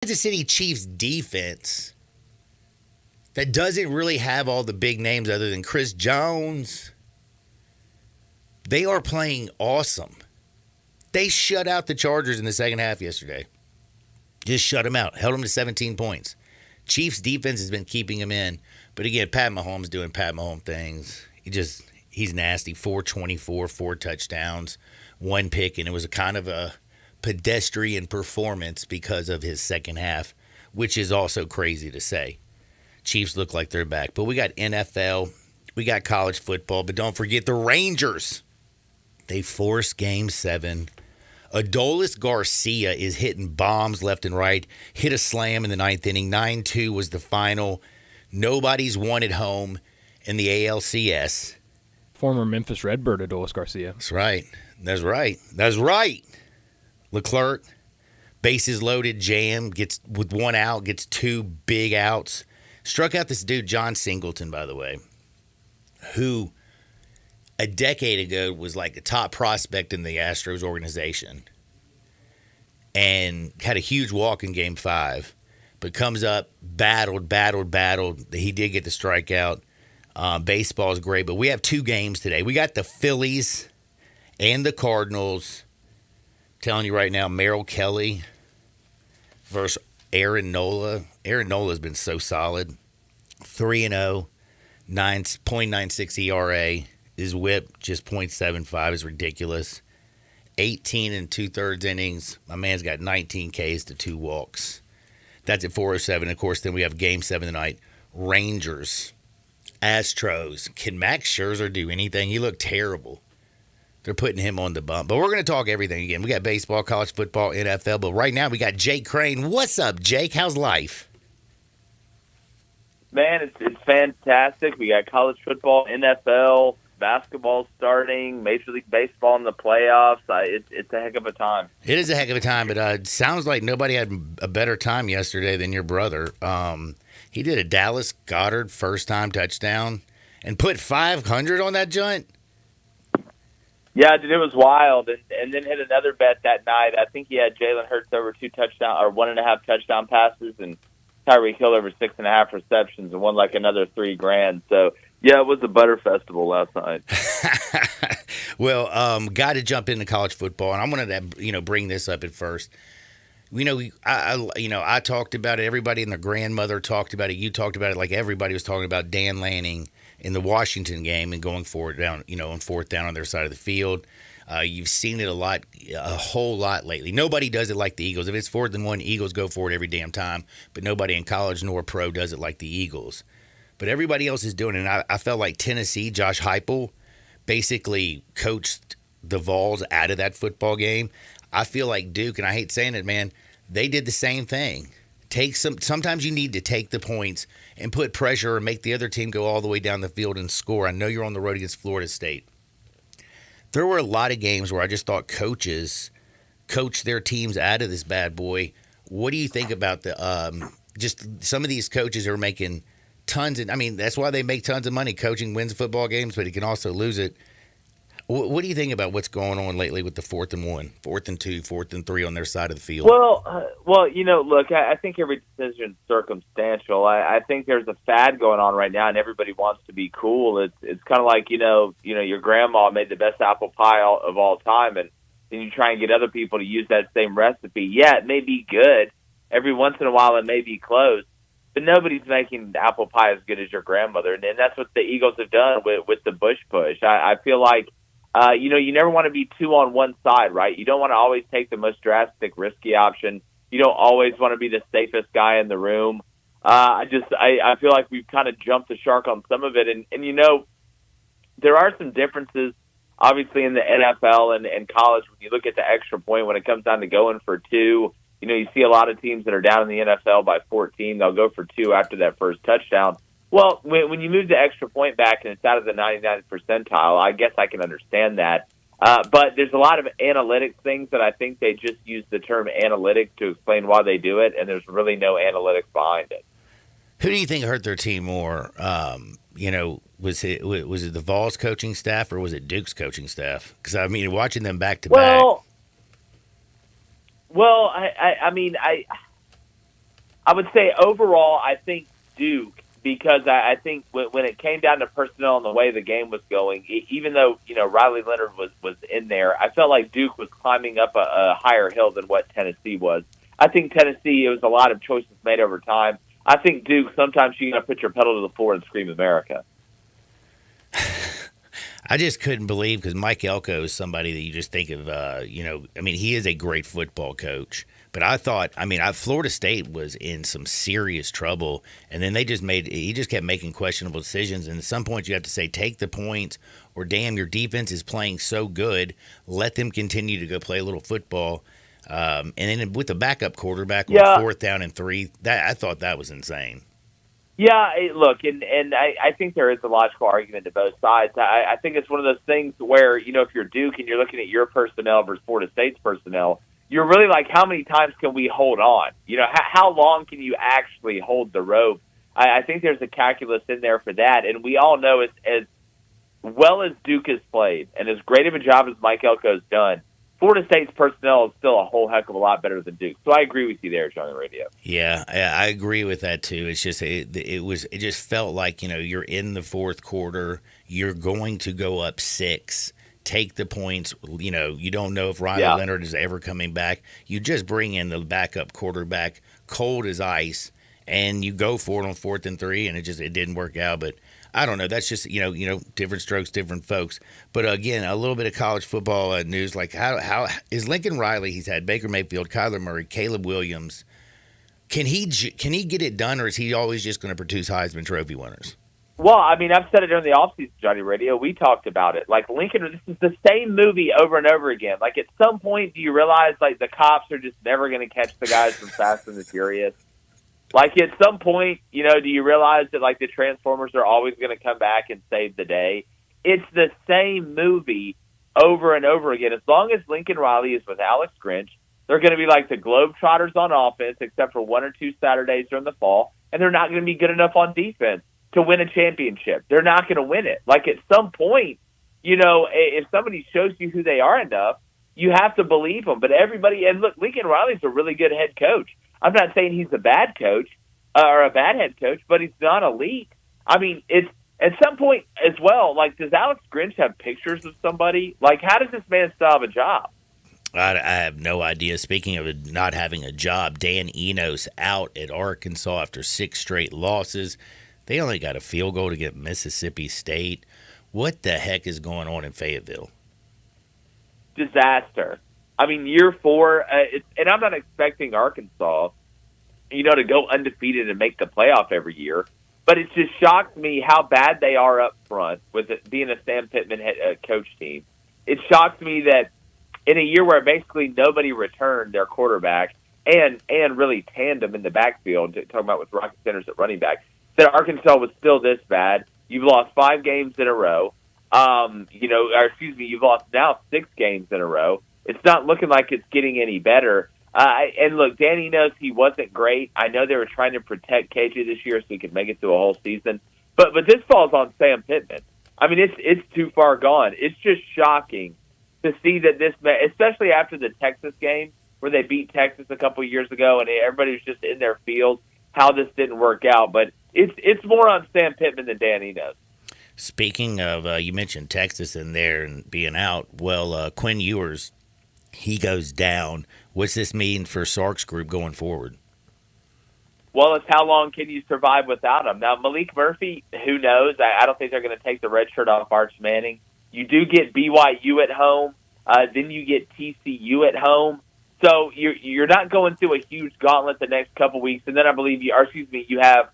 Kansas City Chiefs defense that doesn't really have all the big names other than Chris Jones, they are playing awesome. They shut out the Chargers in the second half yesterday. Just shut them out. Held them to 17 points. Chiefs defense has been keeping them in. But again, Pat Mahomes doing Pat Mahomes things. He's nasty. 424, 4 touchdowns, 1 pick, and it was a kind of a pedestrian performance because of his second half, which is also crazy to say. Chiefs look like they're back. But we got NFL, we got college football, but don't forget the Rangers. They forced Game 7. Adolis Garcia is hitting bombs left and right. Hit a slam in the ninth inning. 9-2 was the final. Nobody's won at home in the ALCS. Former Memphis Redbird Adolis Garcia. That's right. That's right. That's right. Leclerc, bases loaded, jam, gets with 1 out, gets 2 big outs. Struck out this dude, John Singleton, by the way, who a decade ago was like a top prospect in the Astros organization and had a huge walk in Game 5, but comes up, battled. He did get the strikeout. Baseball is great, but we have 2 games today. We got the Phillies and the Cardinals. Telling you right now, Merrill Kelly versus Aaron Nola. Aaron Nola has been so solid. 3-0, 9.96 ERA. His whip, just .75, is ridiculous. 18 and 2/3 innings. My man's got 19 Ks to 2 walks. That's at 4:07. Of course, then we have Game 7 tonight. Rangers, Astros. Can Max Scherzer do anything? He looked terrible. They're putting him on the bump. But we're going to talk everything again. We got baseball, college football, NFL. But right now we got Jake Crane. What's up, Jake? How's life? Man, it's fantastic. We got college football, NFL, basketball starting, Major League Baseball in the playoffs. It's a heck of a time. It is a heck of a time, but it sounds like nobody had a better time yesterday than your brother. He did a Dallas Goedert first-time touchdown and put 500 on that joint. Yeah, dude, it was wild, and then hit another bet that night. I think he had Jalen Hurts over 2 touchdown or 1.5 touchdown passes, and Tyreek Hill over 6.5 receptions, and won like another $3,000. So yeah, it was a butter festival last night. Well, got to jump into college football, and I wanted to bring this up at first. I talked about it. Everybody and their grandmother talked about it. You talked about it. Like everybody was talking about Dan Lanning in the Washington game and going forward down, on 4th down on their side of the field. You've seen it a whole lot lately. Nobody does it like the Eagles. If it's 4th and 1, Eagles go for it every damn time. But nobody in college nor pro does it like the Eagles. But everybody else is doing it. And I felt like Tennessee, Josh Heupel, basically coached the Vols out of that football game. I feel like Duke, and I hate saying it, man, they did the same thing. Sometimes you need to take the points and put pressure and make the other team go all the way down the field and score. I know you're on the road against Florida State. There were a lot of games where I just thought coaches coached their teams out of this bad boy. What do you think about just some of these coaches who are making tons of, that's why they make tons of money. Coaching wins football games, but he can also lose it. What do you think about what's going on lately with the 4th and 1, 4th and 2, 4th and 3 on their side of the field? Well, look, I think every decision is circumstantial. I think there's a fad going on right now, and everybody wants to be cool. It's kind of like your grandma made the best apple pie of all time, and then you try and get other people to use that same recipe. Yeah, it may be good every once in a while. It may be close, but nobody's making apple pie as good as your grandmother, and that's what the Eagles have done with the Bush push. I feel like. You never want to be too on one side, right? You don't want to always take the most drastic, risky option. You don't always want to be the safest guy in the room. I feel like we've kind of jumped the shark on some of it. And there are some differences, obviously, in the NFL and college. When you look at the extra point, when it comes down to going for 2, you see a lot of teams that are down in the NFL by 14. They'll go for 2 after that first touchdown. Well, when you move the extra point back and it's out of the 99th percentile, I guess I can understand that. But there's a lot of analytics things that I think they just use the term analytics to explain why they do it, and there's really no analytics behind it. Who do you think hurt their team more? Was it the Vols coaching staff or was it Duke's coaching staff? Because, watching them back to back. I would say overall, I think Duke, because I think when it came down to personnel and the way the game was going, even though Riley Leonard was in there, I felt like Duke was climbing up a higher hill than what Tennessee was. I think Tennessee, it was a lot of choices made over time. I think Duke, sometimes you got to put your pedal to the floor and scream America. I just couldn't believe, because Mike Elko is somebody that you just think of, he is a great football coach. But I thought, Florida State was in some serious trouble, and then he just kept making questionable decisions. And at some point, you have to say, take the points, or damn, your defense is playing so good, let them continue to go play a little football. And then with the backup quarterback on 4th down and 3, I thought that was insane. Yeah, look, and I think there is a logical argument to both sides. I think it's one of those things where, if you're Duke and you're looking at your personnel versus Florida State's personnel, you're really like, how many times can we hold on? How long can you actually hold the rope? I think there's a calculus in there for that, and we all know as well as Duke has played and as great of a job as Mike Elko's done, Florida State's personnel is still a whole heck of a lot better than Duke. So I agree with you there, John Radio. Yeah, I agree with that too. It's just it just felt like, you're in the fourth quarter, you're going to go up 6, take the points. You don't know if Riley Leonard is ever coming back. You just bring in the backup quarterback, cold as ice, and you go for it on 4th and 3, and it didn't work out. But I don't know. That's just different strokes, different folks. But again, a little bit of college football news. Like how is Lincoln Riley? He's had Baker Mayfield, Kyler Murray, Caleb Williams. Can he get it done, or is he always just going to produce Heisman Trophy winners? Well, I've said it during the offseason, Johnny Radio. We talked about it. Like Lincoln, this is the same movie over and over again. Like at some point, do you realize like the cops are just never going to catch the guys from Fast and the Furious? Like at some point, do you realize that like the Transformers are always going to come back and save the day? It's the same movie over and over again. As long as Lincoln Riley is with Alex Grinch, they're going to be like the Globetrotters on offense, except for 1 or 2 Saturdays during the fall, and they're not going to be good enough on defense to win a championship. They're not going to win it. Like at some point, if somebody shows you who they are enough, you have to believe them. But everybody, and look, Lincoln Riley's a really good head coach. I'm not saying he's a bad coach or a bad head coach, but he's not elite. It's at some point as well, like, does Alex Grinch have pictures of somebody? Like, how does this man still have a job? I have no idea. Speaking of not having a job, Dan Enos out at Arkansas after 6 straight losses. They only got a field goal to get Mississippi State. What the heck is going on in Fayetteville? Disaster. Year 4, and I'm not expecting Arkansas, to go undefeated and make the playoff every year, but it just shocks me how bad they are up front with it being a Sam Pittman coach team. It shocks me that in a year where basically nobody returned their quarterback and really tandem in the backfield, talking about with Rocket Centers at running back, that Arkansas was still this bad. You've lost 5 games in a row. You've lost now 6 games in a row. It's not looking like it's getting any better. And look, Danny knows he wasn't great. I know they were trying to protect KJ this year so he could make it through a whole season. But this falls on Sam Pittman. It's too far gone. It's just shocking to see that this, especially after the Texas game where they beat Texas a couple of years ago and everybody was just in their field, how this didn't work out. But it's more on Sam Pittman than Danny knows. Speaking of, you mentioned Texas in there and being out. Well, Quinn Ewers, he goes down. What's this mean for Sark's group going forward? Well, it's how long can you survive without him? Now, Malik Murphy, who knows? I don't think they're going to take the red shirt off Arch Manning. You do get BYU at home. Then you get TCU at home. So you're not going through a huge gauntlet the next couple weeks. And then I believe you have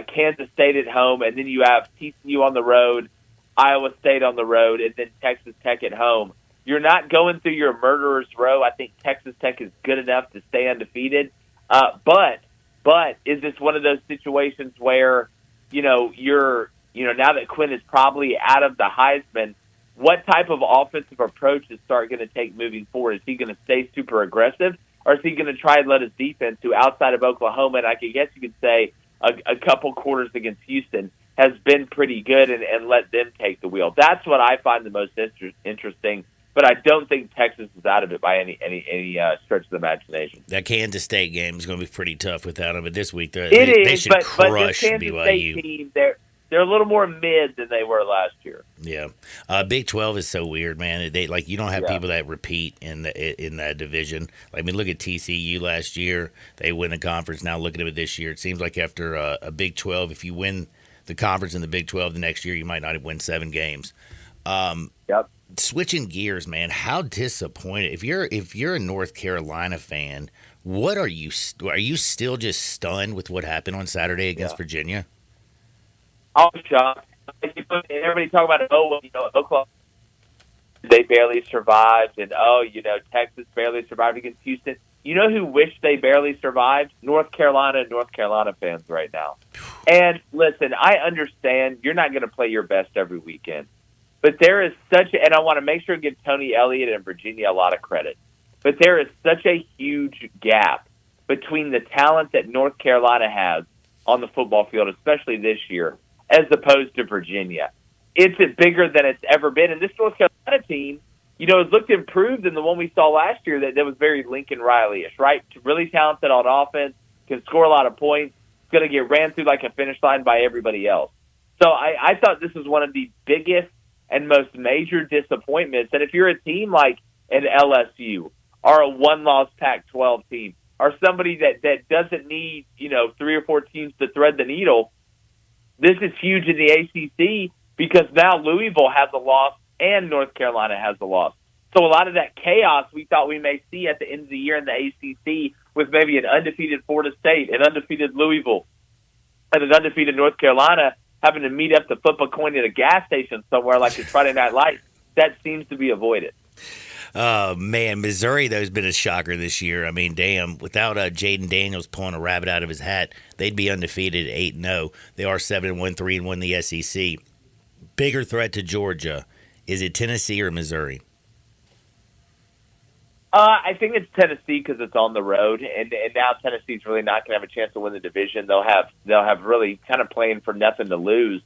Kansas State at home, and then you have TCU on the road, Iowa State on the road, and then Texas Tech at home. You're not going through your murderer's row. I think Texas Tech is good enough to stay undefeated. But is this one of those situations where, you're now that Quinn is probably out of the Heisman, what type of offensive approach is Sark going to take moving forward? Is he going to stay super aggressive, or is he going to try and let his defense, who outside of Oklahoma, and I guess you could say a couple quarters against Houston, has been pretty good, and let them take the wheel? That's what I find the most interesting. but I don't think Texas is out of it by any stretch of the imagination. That Kansas State game is going to be pretty tough without them. But this week, It they is, should but crush this Kansas BYU. State team, they're a little more mid than they were last year. Yeah, Big 12 is so weird, man. They like you don't have people that repeat in that division. Like, I mean, look at TCU last year; they win the conference. Now look at it this year. It seems like after a Big 12, if you win the conference in the Big 12 the next year, you might not win 7 games. Yep. Switching gears, man. How disappointed if you're a North Carolina fan? What are you still just stunned with what happened on Saturday against Virginia? I was shocked. Everybody talk about Oklahoma, they barely survived, and Texas barely survived against Houston. You know who wished they barely survived? North Carolina and North Carolina fans right now. And listen, I understand you're not going to play your best every weekend, but there is and I want to make sure to give Tony Elliott and Virginia a lot of credit, but there is such a huge gap between the talent that North Carolina has on the football field, especially this year, as opposed to Virginia. It's bigger than it's ever been. And this North Carolina team, it looked improved than the one we saw last year that was very Lincoln Riley-ish, right? Really talented on offense, can score a lot of points, going to get ran through like a finish line by everybody else. So I thought this was one of the biggest and most major disappointments. And if you're a team like an LSU or a one-loss Pac-12 team or somebody that doesn't need, 3 or 4 teams to thread the needle, this is huge in the ACC because now Louisville has a loss and North Carolina has a loss. So a lot of that chaos we thought we may see at the end of the year in the ACC with maybe an undefeated Florida State, an undefeated Louisville, and an undefeated North Carolina having to meet up to flip a coin at a gas station somewhere like it's Friday Night Lights, that seems to be avoided. Man, Missouri, though, has been a shocker this year. I mean, damn, without Jaden Daniels pulling a rabbit out of his hat, they'd be undefeated at 8-0. They are 7-1, 3-1 the SEC. Bigger threat to Georgia. Is it Tennessee or Missouri? I think it's Tennessee because it's on the road, and now Tennessee's really not going to have a chance to win the division. They'll have really kind of playing for nothing to lose.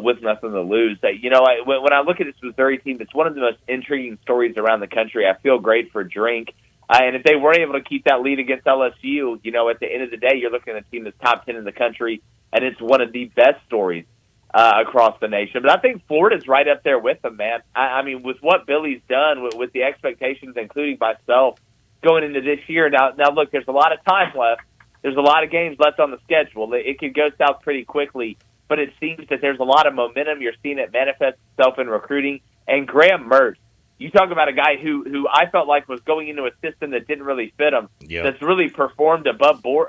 With nothing to lose. When I look at this Missouri team, it's one of the most intriguing stories around the country. I feel great for Drink. And if they weren't able to keep that lead against LSU, at the end of the day, you're looking at a team that's top 10 in the country, and it's one of the best stories across the nation. But I think Florida's right up there with them, man. I mean, with what Billy's done, with the expectations, including myself, going into this year. Now, look, there's a lot of time left. There's a lot of games left on the schedule. It could go south pretty quickly. But it seems that there's a lot of momentum. You're seeing it manifest itself in recruiting. And Graham Mertz, you talk about a guy who I felt like was going into a system that didn't really fit him, that's really performed above board.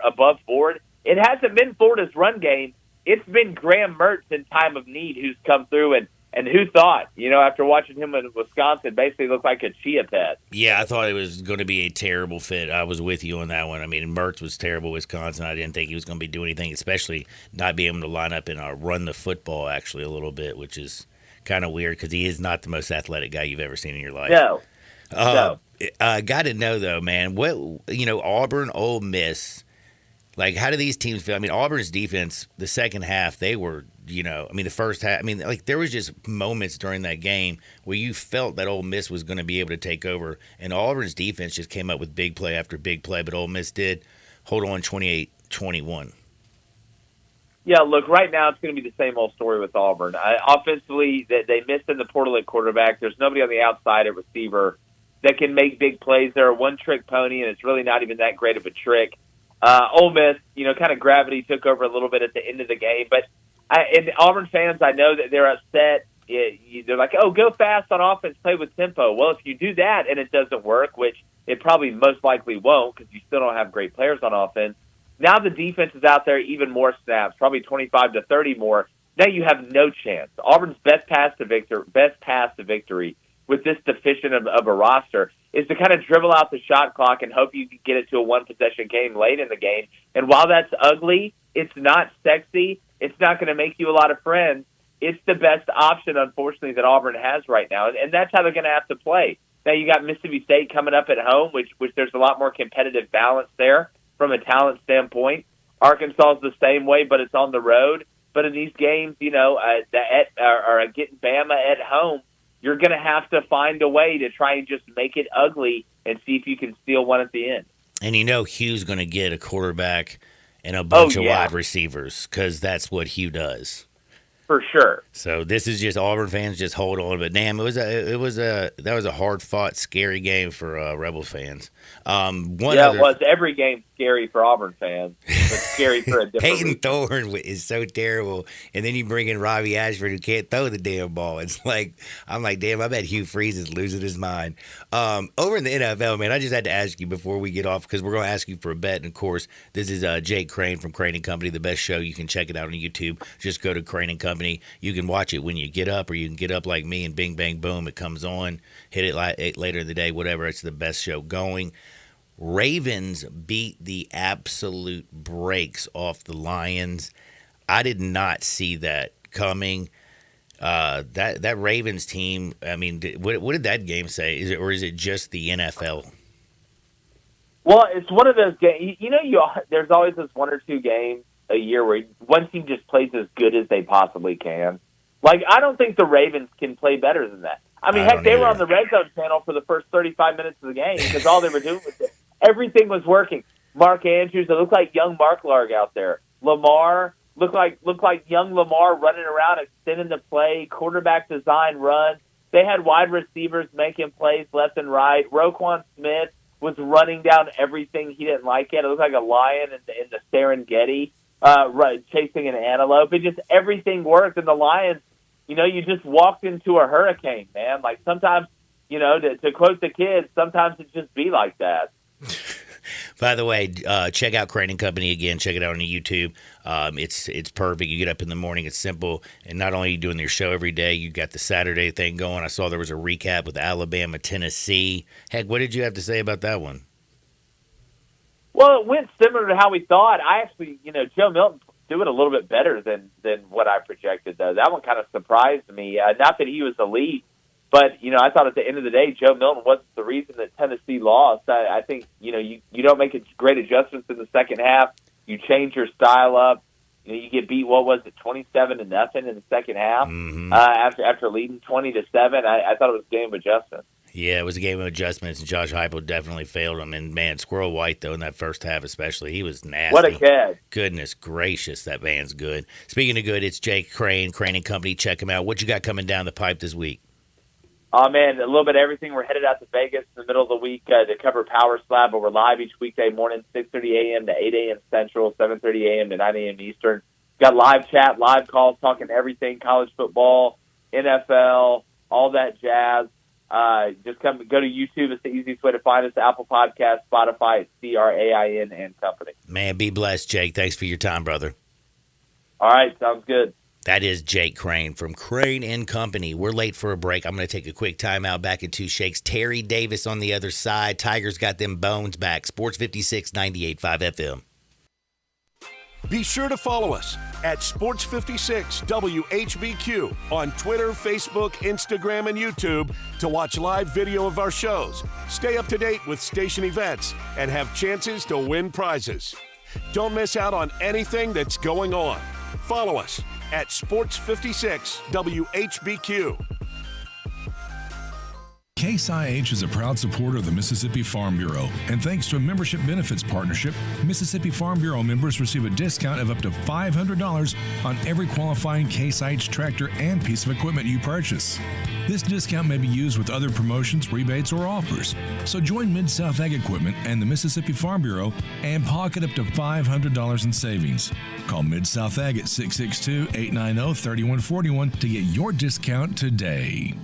It hasn't been Florida's run game. It's been Graham Mertz in time of need who's come through. And who thought, after watching him in Wisconsin, basically looked like a chia pet. Yeah, I thought it was going to be a terrible fit. I was with you on that one. I mean, Mertz was terrible Wisconsin. I didn't think he was going to be doing anything, especially not being able to line up and run the football actually a little bit, which is kind of weird because he is not the most athletic guy you've ever seen in your life. No. Got to know, though, man, what Auburn, Ole Miss, like, how do these teams feel? I mean, Auburn's defense, the second half, they were the first half, there was just moments during that game where you felt that Ole Miss was going to be able to take over, and Auburn's defense just came up with big play after big play, but Ole Miss did hold on 28-21. Yeah, look, right now it's going to be the same old story with Auburn. Offensively, they missed in the portal at quarterback. There's nobody on the outside at receiver that can make big plays. They're a one-trick pony, and it's really not even that great of a trick. Ole Miss, kind of gravity took over a little bit at the end of the game, but and Auburn fans, I know that they're upset. They're like, oh, go fast on offense, play with tempo. Well, if you do that and it doesn't work, which it probably most likely won't because you still don't have great players on offense, now the defense is out there even more snaps, probably 25 to 30 more. Now you have no chance. Auburn's best path to victory with this deficient of a roster is to kind of dribble out the shot clock and hope you can get it to a one-possession game late in the game. And while that's ugly, it's not sexy. It's not going to make you a lot of friends. It's the best option, unfortunately, that Auburn has right now, and that's how they're going to have to play. Now you got Mississippi State coming up at home, which there's a lot more competitive balance there from a talent standpoint. Arkansas is the same way, but it's on the road. But in these games, getting Bama at home, you're going to have to find a way to try and just make it ugly and see if you can steal one at the end. And Hugh's going to get a quarterback and a bunch of yeah. wide receivers because that's what Hugh does. For sure. So this is just Auburn fans just hold on, but damn, that was a hard fought, scary game for Rebel fans. It was. Every game scary for Auburn fans, but scary for a different Peyton reason. Thorne is so terrible, and then you bring in Robbie Ashford who can't throw the damn ball. It's like I'm like, damn, I bet Hugh Freeze is losing his mind. Over in the NFL, man, I just had to ask you before we get off because we're going to ask you for a bet, and of course, this is Jake Crane from Crane and Company, the best show. You can check it out on YouTube. Just go to Crane and Company. You can watch it when you get up, or you can get up like me and bing, bang, boom, it comes on. Hit it later in the day, whatever. It's the best show going. Ravens beat the absolute brakes off the Lions. I did not see that coming. That Ravens team, I mean, what did that game say? Is it just the NFL? Well, it's one of those games. There's always this one or two games a year where one team just plays as good as they possibly can. Like, I don't think the Ravens can play better than that. I mean, heck, they were on the Red Zone channel for the first 35 minutes of the game because all they were doing was everything was working. Mark Andrews, it looked like young Mark Larg out there. Lamar looked like young Lamar running around, extending the play, quarterback design runs. They had wide receivers making plays left and right. Roquan Smith was running down everything he didn't like it. It looked like a lion in the Serengeti, chasing an antelope. It just everything worked, and the Lions, you just walked into a hurricane, man. Like sometimes, to quote the kids, sometimes it just be like that. By the way, check out Crane and Company again. Check it out on YouTube. It's perfect. You get up in the morning. It's simple. And not only are you doing your show every day, you got the Saturday thing going. I saw there was a recap with Alabama, Tennessee. Heck, what did you have to say about that one? Well, it went similar to how we thought. I actually, Joe Milton do it a little bit better than what I projected, though. That one kind of surprised me. Not that he was elite, but, I thought at the end of the day, Joe Milton wasn't the reason that Tennessee lost. I think, you don't make great adjustments in the second half. You change your style up. You get beat, 27-0 in the second half after leading 20-7. I thought it was a game of adjustments. Yeah, it was a game of adjustments, and Josh Heupel definitely failed him. And, man, Squirrel White, though, in that first half especially, he was nasty. What a kid. Goodness gracious, that man's good. Speaking of good, it's Jake Crane, Crane and Company. Check him out. What you got coming down the pipe this week? Oh, man, a little bit of everything. We're headed out to Vegas in the middle of the week to cover Power Slab, but we're live each weekday morning, 6:30 a.m. to 8 a.m. Central, 7:30 a.m. to 9 a.m. Eastern. Got live chat, live calls, talking everything, college football, NFL, all that jazz. Just go to YouTube. It's the easiest way to find us. Apple Podcasts, Spotify, CRAIN and Company. Man, be blessed, Jake. Thanks for your time, brother. All right, sounds good. That is Jake Crane from Crane and Company. We're late for a break. I'm going to take a quick timeout. Back in 2 shakes. Terry Davis on the other side. Tigers got them bones back. Sports 56, 98.5 FM. Be sure to follow us at Sports 56 WHBQ on Twitter, Facebook, Instagram, and YouTube to watch live video of our shows, stay up to date with station events, and have chances to win prizes. Don't miss out on anything that's going on. Follow us at Sports 56 WHBQ. Case IH is a proud supporter of the Mississippi Farm Bureau, and thanks to a membership benefits partnership, Mississippi Farm Bureau members receive a discount of up to $500 on every qualifying Case IH tractor and piece of equipment you purchase. This discount may be used with other promotions, rebates, or offers. So join Mid-South Ag Equipment and the Mississippi Farm Bureau and pocket up to $500 in savings. Call Mid-South Ag at 662-890-3141 to get your discount today.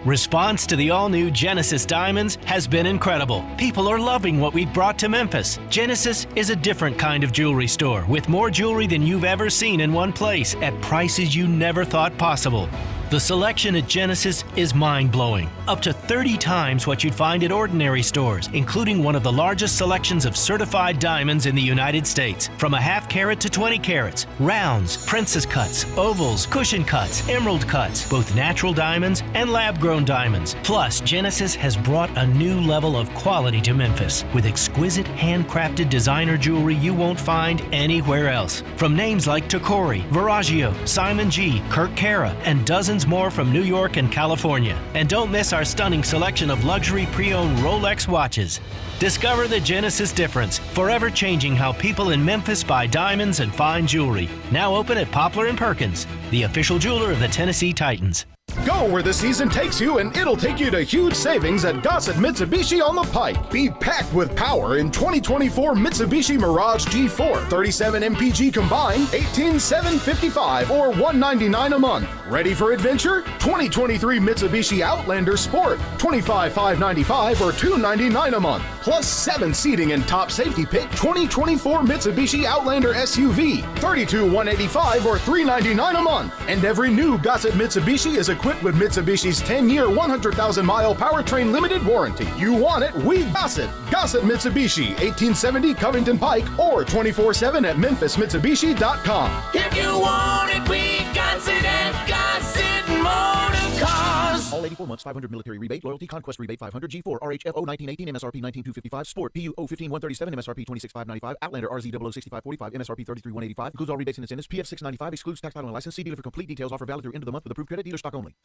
Response to the all-new Genesis Diamonds has been incredible. People are loving what we've brought to Memphis. Genesis is a different kind of jewelry store with more jewelry than you've ever seen in one place at prices you never thought possible. The selection at Genesis is mind-blowing. Up to 30 times what you'd find at ordinary stores, including one of the largest selections of certified diamonds in the United States. From a half carat to 20 carats, rounds, princess cuts, ovals, cushion cuts, emerald cuts, both natural diamonds and lab-grown diamonds. Plus, Genesis has brought a new level of quality to Memphis with exquisite handcrafted designer jewelry you won't find anywhere else. From names like Tacori, Verragio, Simon G, Kirk Cara, and dozens thousands more from New York and California. And don't miss our stunning selection of luxury pre-owned Rolex watches. Discover the Genesis difference, forever changing how people in Memphis buy diamonds and fine jewelry. Now open at Poplar & Perkins, the official jeweler of the Tennessee Titans. Go where the season takes you, and it'll take you to huge savings at Gossett Mitsubishi on the Pike. Be packed with power in 2024 Mitsubishi Mirage G4. 37 MPG combined, $18,755 or $199 a month. Ready for adventure? 2023 Mitsubishi Outlander Sport, $25,595 or $299 a month. Plus 7 seating and top safety pick 2024 Mitsubishi Outlander SUV, $32,185 or $399 a month. And every new Gossett Mitsubishi is equipped with Mitsubishi's 10-year, 100,000-mile powertrain limited warranty. You want it, we Gossett. Gossett Mitsubishi, 1870 Covington Pike, or 24/7 at memphismitsubishi.com. If you want it, we Gossett at Gossett Motor Cars. All 84 months, 500 military rebate, loyalty, conquest rebate, 500 G4, RHFO 1918, MSRP 19255, Sport, PU 015-137, MSRP 26595, Outlander RZ 006545, MSRP 33185, includes all rebates and incentives, PF 695, excludes tax title and license. See dealer for complete details. Offer valid through end of the month with approved credit, dealer stock only.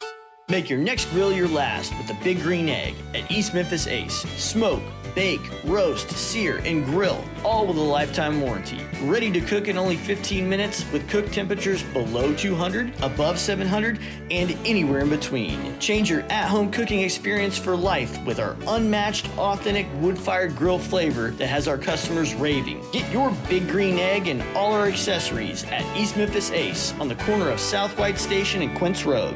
Make your next grill your last with the Big Green Egg at East Memphis Ace. Smoke, bake, roast, sear, and grill, all with a lifetime warranty. Ready to cook in only 15 minutes with cook temperatures below 200, above 700, and anywhere in between. Change your at-home cooking experience for life with our unmatched, authentic wood-fired grill flavor that has our customers raving. Get your Big Green Egg and all our accessories at East Memphis Ace on the corner of South White Station and Quince Road.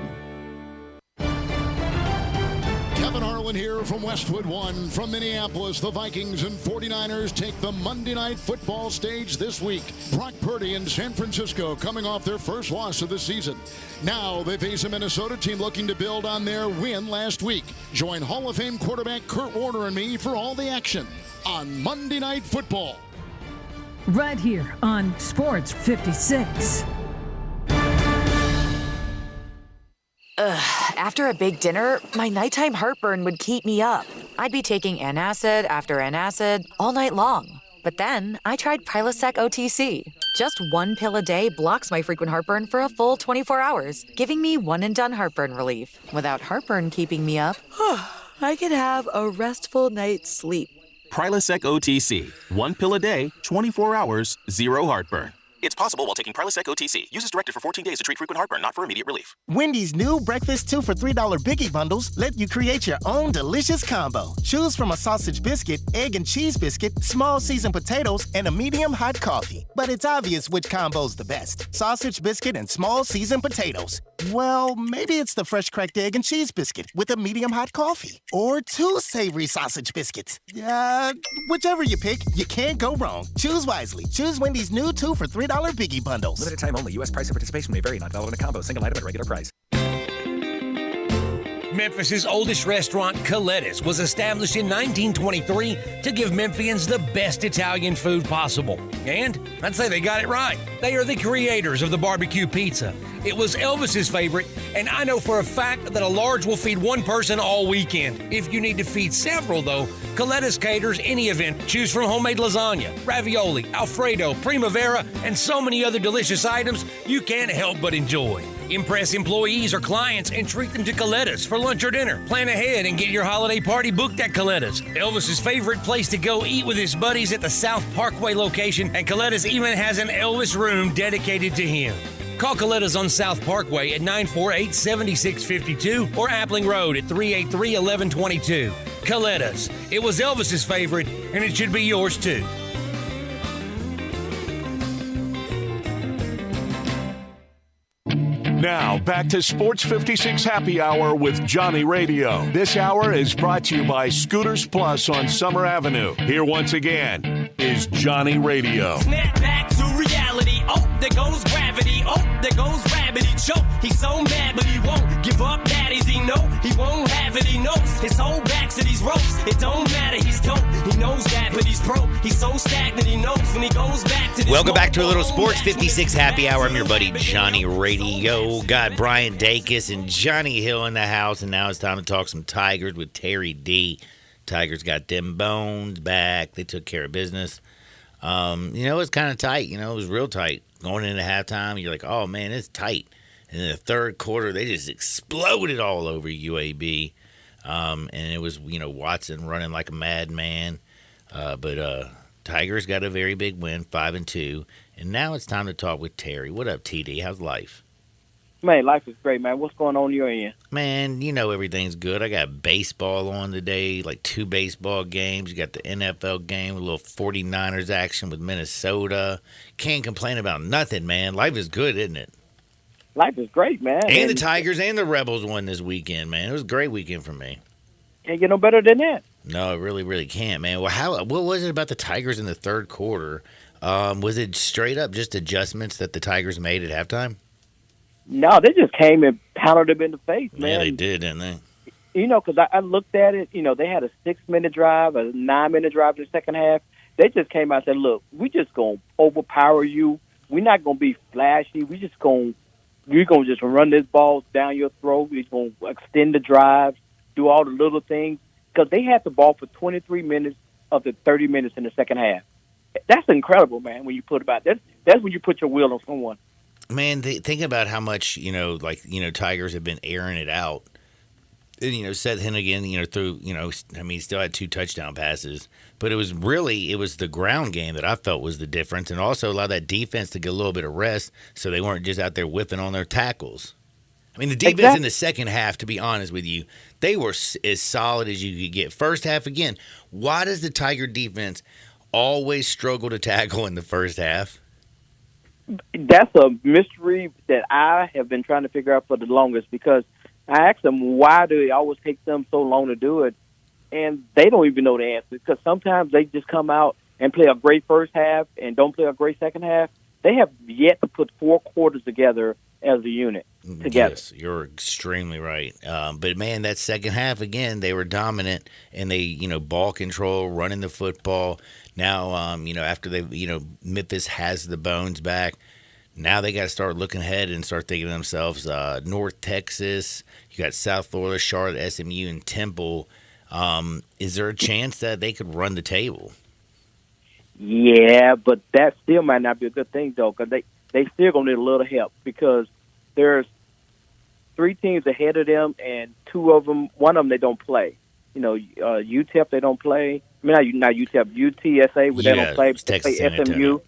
Kevin Harlan here from Westwood One. From Minneapolis, the Vikings and 49ers take the Monday Night Football stage this week. Brock Purdy and San Francisco coming off their first loss of the season. Now they face a Minnesota team looking to build on their win last week. Join Hall of Fame quarterback Kurt Warner and me for all the action on Monday Night Football. Right here on Sports 56. After a big dinner, my nighttime heartburn would keep me up. I'd be taking antacid after antacid all night long. But then I tried Prilosec OTC. Just one pill a day blocks my frequent heartburn for a full 24 hours, giving me one-and-done heartburn relief. Without heartburn keeping me up, I could have a restful night's sleep. Prilosec OTC. One pill a day, 24 hours, zero heartburn. It's possible while taking Prilosec OTC. Use as directed for 14 days to treat frequent heartburn, not for immediate relief. Wendy's new breakfast 2 for $3 Biggie Bundles let you create your own delicious combo. Choose from a sausage biscuit, egg and cheese biscuit, small seasoned potatoes, and a medium hot coffee. But it's obvious which combo's the best. Sausage biscuit and small seasoned potatoes. Well, maybe it's the fresh cracked egg and cheese biscuit with a medium hot coffee. Or 2 savory sausage biscuits. Whichever you pick, you can't go wrong. Choose wisely. Choose Wendy's new 2 for $3 Biggie Bundles. Limited time only. U.S. price and participation may vary. Not valid in a combo. Single item at regular price. Memphis's oldest restaurant, Colette's, was established in 1923 to give Memphians the best Italian food possible. And I'd say they got it right. They are the creators of the barbecue pizza. It was Elvis's favorite, and I know for a fact that a large will feed one person all weekend. If you need to feed several, though, Colette's caters any event. Choose from homemade lasagna, ravioli, Alfredo, primavera, and so many other delicious items you can't help but enjoy. Impress employees or clients and treat them to Colette's for lunch or dinner. Plan ahead and get your holiday party booked at Colette's. Elvis's favorite place to go eat with his buddies at the South Parkway location, and Colette's even has an Elvis room dedicated to him. Call Colette's on South Parkway at 948-7652 or Appling Road at 383-1122. Colette's. It was Elvis's favorite, and it should be yours too. Now, back to Sports 56 Happy Hour with Johnny Radio. This hour is brought to you by Scooters Plus on Summer Avenue. Here once again is Johnny Radio. Snap back to reality. Oh, there goes gravity. Oh, there goes rabbit. He choke. He's so mad, but he won't give up. Daddies, he know he won't have it. He knows his whole back to these ropes. It don't matter. He's dope. He knows that, but he's pro. He's so stagnant. He knows when he goes back to this. Welcome back to a little Sports 56 Happy Hour. I'm your buddy Johnny Radio. Got Brian Dacus and Johnny Hill in the house, and now it's time to talk some Tigers with Terry D. Tigers got them bones back. They took care of business. It's kind of tight. It was real tight. Going into halftime, you're like, oh, man, it's tight. And in the third quarter, they just exploded all over UAB. And it was, Watson running like a madman. But Tigers got a very big win, 5-2. And now it's time to talk with Terry. What up, TD? How's life? Man, life is great, man. What's going on your end? Man, everything's good. I got baseball on today, like 2 baseball games. You got the NFL game, a little 49ers action with Minnesota. Can't complain about nothing, man. Life is good, isn't it? Life is great, man. And the Tigers and the Rebels won this weekend, man. It was a great weekend for me. Can't get no better than that. No, it really, really can't, man. Well, what was it about the Tigers in the third quarter? Was it straight up just adjustments that the Tigers made at halftime? No, they just came and pounded them in the face, man. Yeah, they did, didn't they? Because I looked at it, they had a 6-minute drive, a 9-minute drive in the second half. They just came out and said, look, we just going to overpower you. We're not going to be flashy. We're going to just run this ball down your throat. We're going to extend the drive, do all the little things. Because they had the ball for 23 minutes of the 30 minutes in the second half. That's incredible, man, when you put about that. That's when you put your will on someone. Man, think about how much, Tigers have been airing it out. And, Seth Hennigan, threw, he still had 2 touchdown passes. But it was the ground game that I felt was the difference. And also allowed that defense to get a little bit of rest so they weren't just out there whipping on their tackles. I mean, the defense in the second half, to be honest with you, they were as solid as you could get. First half, again, why does the Tiger defense always struggle to tackle in the first half? That's a mystery that I have been trying to figure out for the longest, because I asked them why do it always take them so long to do it, and they don't even know the answer, because sometimes they just come out and play a great first half and don't play a great second half. They have yet to put 4 quarters together as a unit together. Yes, you're extremely right. But, man, that second half, again, they were dominant, and they, ball control, running the football. Now, after they, Memphis has the bones back, now they got to start looking ahead and start thinking to themselves, North Texas, you got South Florida, Charlotte, SMU, and Temple. Is there a chance that they could run the table? Yeah, but that still might not be a good thing, though, because they still going to need a little help, because there's 3 teams ahead of them, and 2 of them, one of them they don't play. UTEP they don't play. I mean, not UTEP, UTSA, they don't play. They play SMU.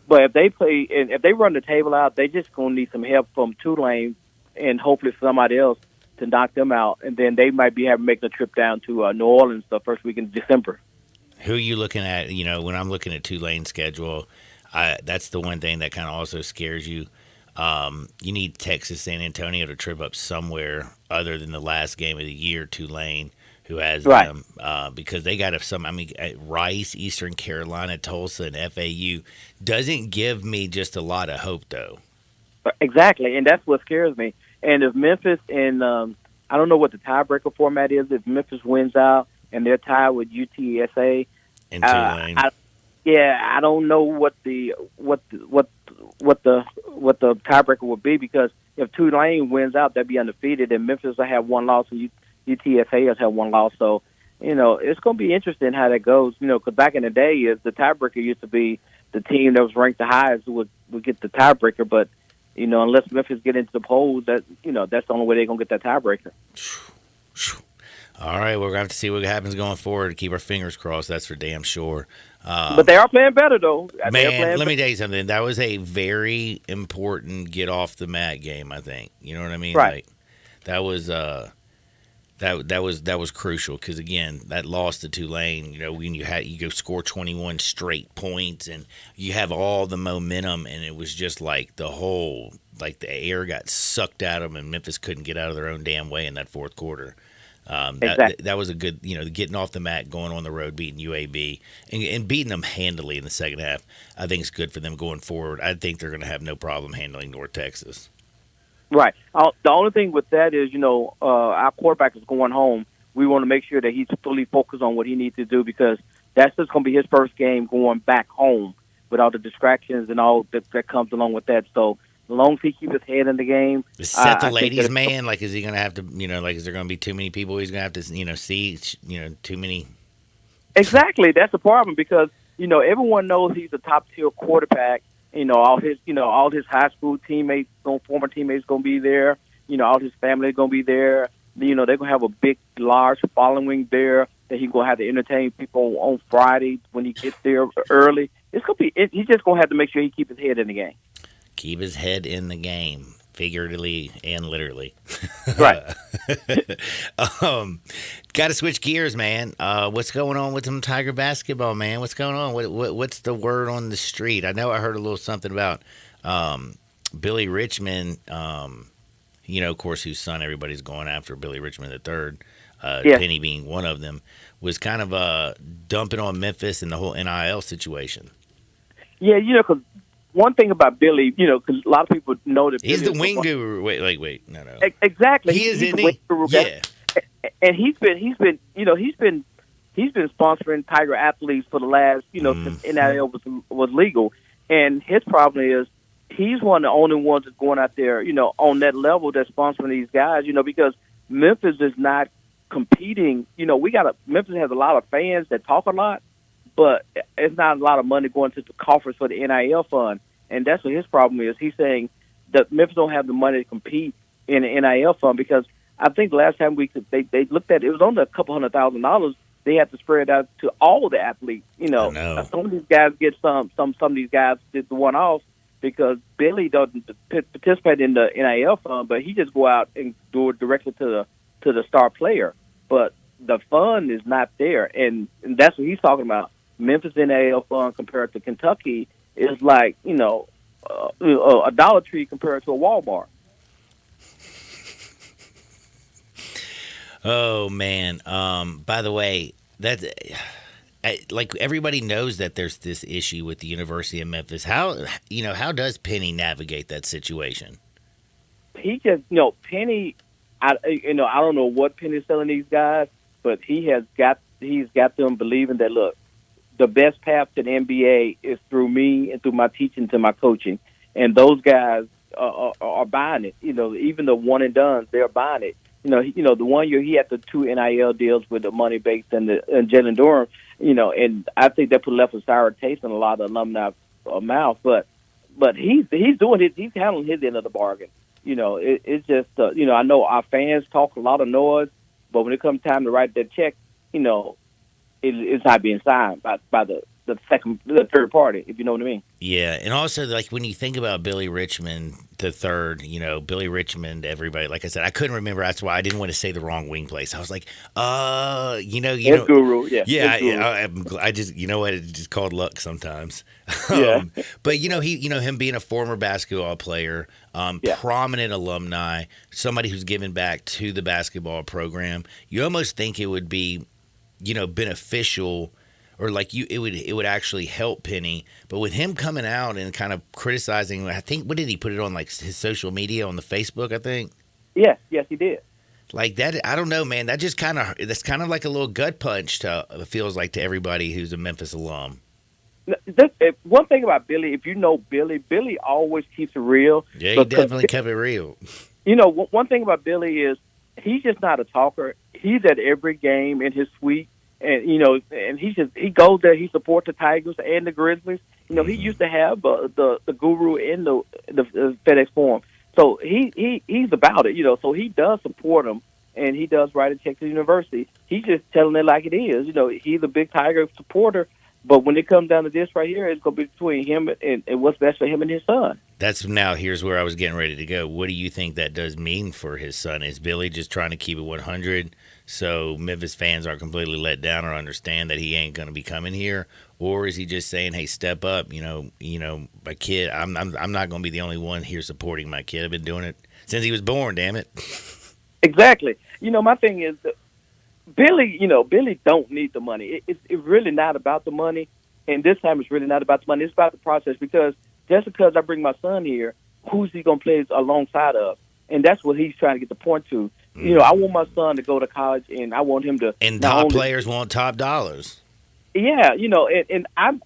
But if they play, and if they run the table out, they just going to need some help from Tulane and hopefully somebody else to knock them out, and then they might be making a trip down to New Orleans the first week in December. Who are you looking at? When I'm looking at Tulane's schedule, that's the one thing that kind of also scares you. You need Texas San Antonio to trip up somewhere other than the last game of the year, Tulane, who has them, because they got Rice, Eastern Carolina, Tulsa, and FAU. Doesn't give me just a lot of hope, though. Exactly, and that's what scares me. And if Memphis and I don't know what the tiebreaker format is. If Memphis wins out and they're tied with UTSA and Tulane, I don't know what the tiebreaker would be, because if Tulane wins out, they'll be undefeated, and Memphis will have 1 loss, and UTSA has had 1 loss. So, it's going to be interesting how that goes. Because back in the day, the tiebreaker used to be the team that was ranked the highest would get the tiebreaker, but unless Memphis get into the polls, that's the only way they're going to get that tiebreaker. All right, we're going to have to see what happens going forward to keep our fingers crossed. That's for damn sure. But they are playing better, though. Man, let me tell you something. That was a very important get-off-the-mat game, I think. You know what I mean? Right. Like, that was that was crucial, because, again, that loss to Tulane, when you go score 21 straight points and you have all the momentum, and it was just like the air got sucked out of them, and Memphis couldn't get out of their own damn way in that fourth quarter. That was a good, getting off the mat, going on the road, beating UAB, and beating them handily in the second half. I think it's good for them going forward. I think they're going to have no problem handling North Texas. Right. The only thing with that is, our quarterback is going home. We want to make sure that he's fully focused on what he needs to do, because that's just going to be his first game going back home with all the distractions and all that comes along with that. So, as long as he keeps his head in the game. Is Seth the ladies' man? Like, is he going to have to, is there going to be too many people he's going to have to, see, too many? Exactly. That's the problem, because, everyone knows he's a top-tier quarterback, all his high school teammates, former teammates, gonna be there. All his family gonna be there. They're gonna have a big, large following there that he's gonna have to entertain people on Friday when he gets there early. It's gonna be. He's just gonna have to make sure he keeps his head in the game. Keep his head in the game, figuratively and literally. Right. Got to switch gears, man. What's going on with some Tiger basketball, man? What's going on? What's the word on the street? I know I heard a little something about Billy Richmond. Of course, whose son everybody's going after, Billy Richmond III. Penny being one of them, was kind of dumping on Memphis and the whole NIL situation. Yeah, because one thing about Billy, because a lot of people know that he's Billy the wing guru. Wait, no. Exactly, he is, he's isn't the wing he? guru. Yeah, and he's been sponsoring Tiger athletes for the last, since NIL was legal. And his problem is he's one of the only ones that's going out there, on that level that's sponsoring these guys, because Memphis is not competing. Memphis has a lot of fans that talk a lot, but it's not a lot of money going to the coffers for the NIL fund. And that's what his problem is. He's saying that Memphis don't have the money to compete in the NIL fund because I think the last time they looked at it, it was only a couple $100,000. They had to spread out to all the athletes. Some of these guys get some of these guys did the one-off because Billy doesn't participate in the NIL fund, but he just go out and do it directly to the star player. But the fund is not there, and that's what he's talking about. Memphis NIL fund compared to Kentucky is like, a Dollar Tree compared to a Walmart. Oh man. By the way, like everybody knows that there's this issue with the University of Memphis. How does Penny navigate that situation? He just, Penny. I don't know what Penny's telling these guys, but he's got them believing that look, the best path to the NBA is through me and through my teaching to my coaching, and those guys are buying it. Even the one and dones, they're buying it. The 1 year he had the 2 NIL deals with the Money Bakes and Jalen Durham. And I think that left a sour taste in a lot of alumni mouth. But he's doing it. He's handling his end of the bargain. It's just I know our fans talk a lot of noise, but when it comes time to write that check, it's not being signed by the third party, if you know what I mean. Yeah, and also like when you think about Billy Richmond III, Billy Richmond, everybody, like I said, I couldn't remember. That's why I didn't want to say the wrong wing place. I was like, Guru, I just, it's just called luck sometimes. Yeah. But him being a former basketball player, prominent alumni, somebody who's given back to the basketball program, you almost think it would be, beneficial. Or it would actually help Penny, but with him coming out and kind of criticizing, I think what did he put it on his social media on the Facebook? I think. Yes, he did. Like that, I don't know, man. That's kind of like a little gut punch it feels like to everybody who's a Memphis alum. One thing about Billy, if you know Billy always keeps it real. Yeah, he definitely kept it real. One thing about Billy is he's just not a talker. He's at every game in his suite. And and he goes there. He supports the Tigers and the Grizzlies. He used to have the Guru in the FedEx Forum, so he's about it. So he does support them, and he does write a check to the university. He's just telling it like it is. He's a big Tiger supporter. But when it comes down to this right here, it's going to be between him and what's best for him and his son. Here's where I was getting ready to go. What do you think that does mean for his son? Is Billy just trying to keep it 100 so Memphis fans aren't completely let down or understand that he ain't going to be coming here? Or is he just saying, hey, step up, my kid, I'm not going to be the only one here supporting my kid. I've been doing it since he was born, damn it. Exactly. My thing is that Billy don't need the money. It's really not about the money, and this time it's really not about the money. It's about the process, because just because I bring my son here, who's he going to play alongside of? And that's what he's trying to get the point to. I want my son to go to college, and I want him to. And top players want top dollars. Yeah,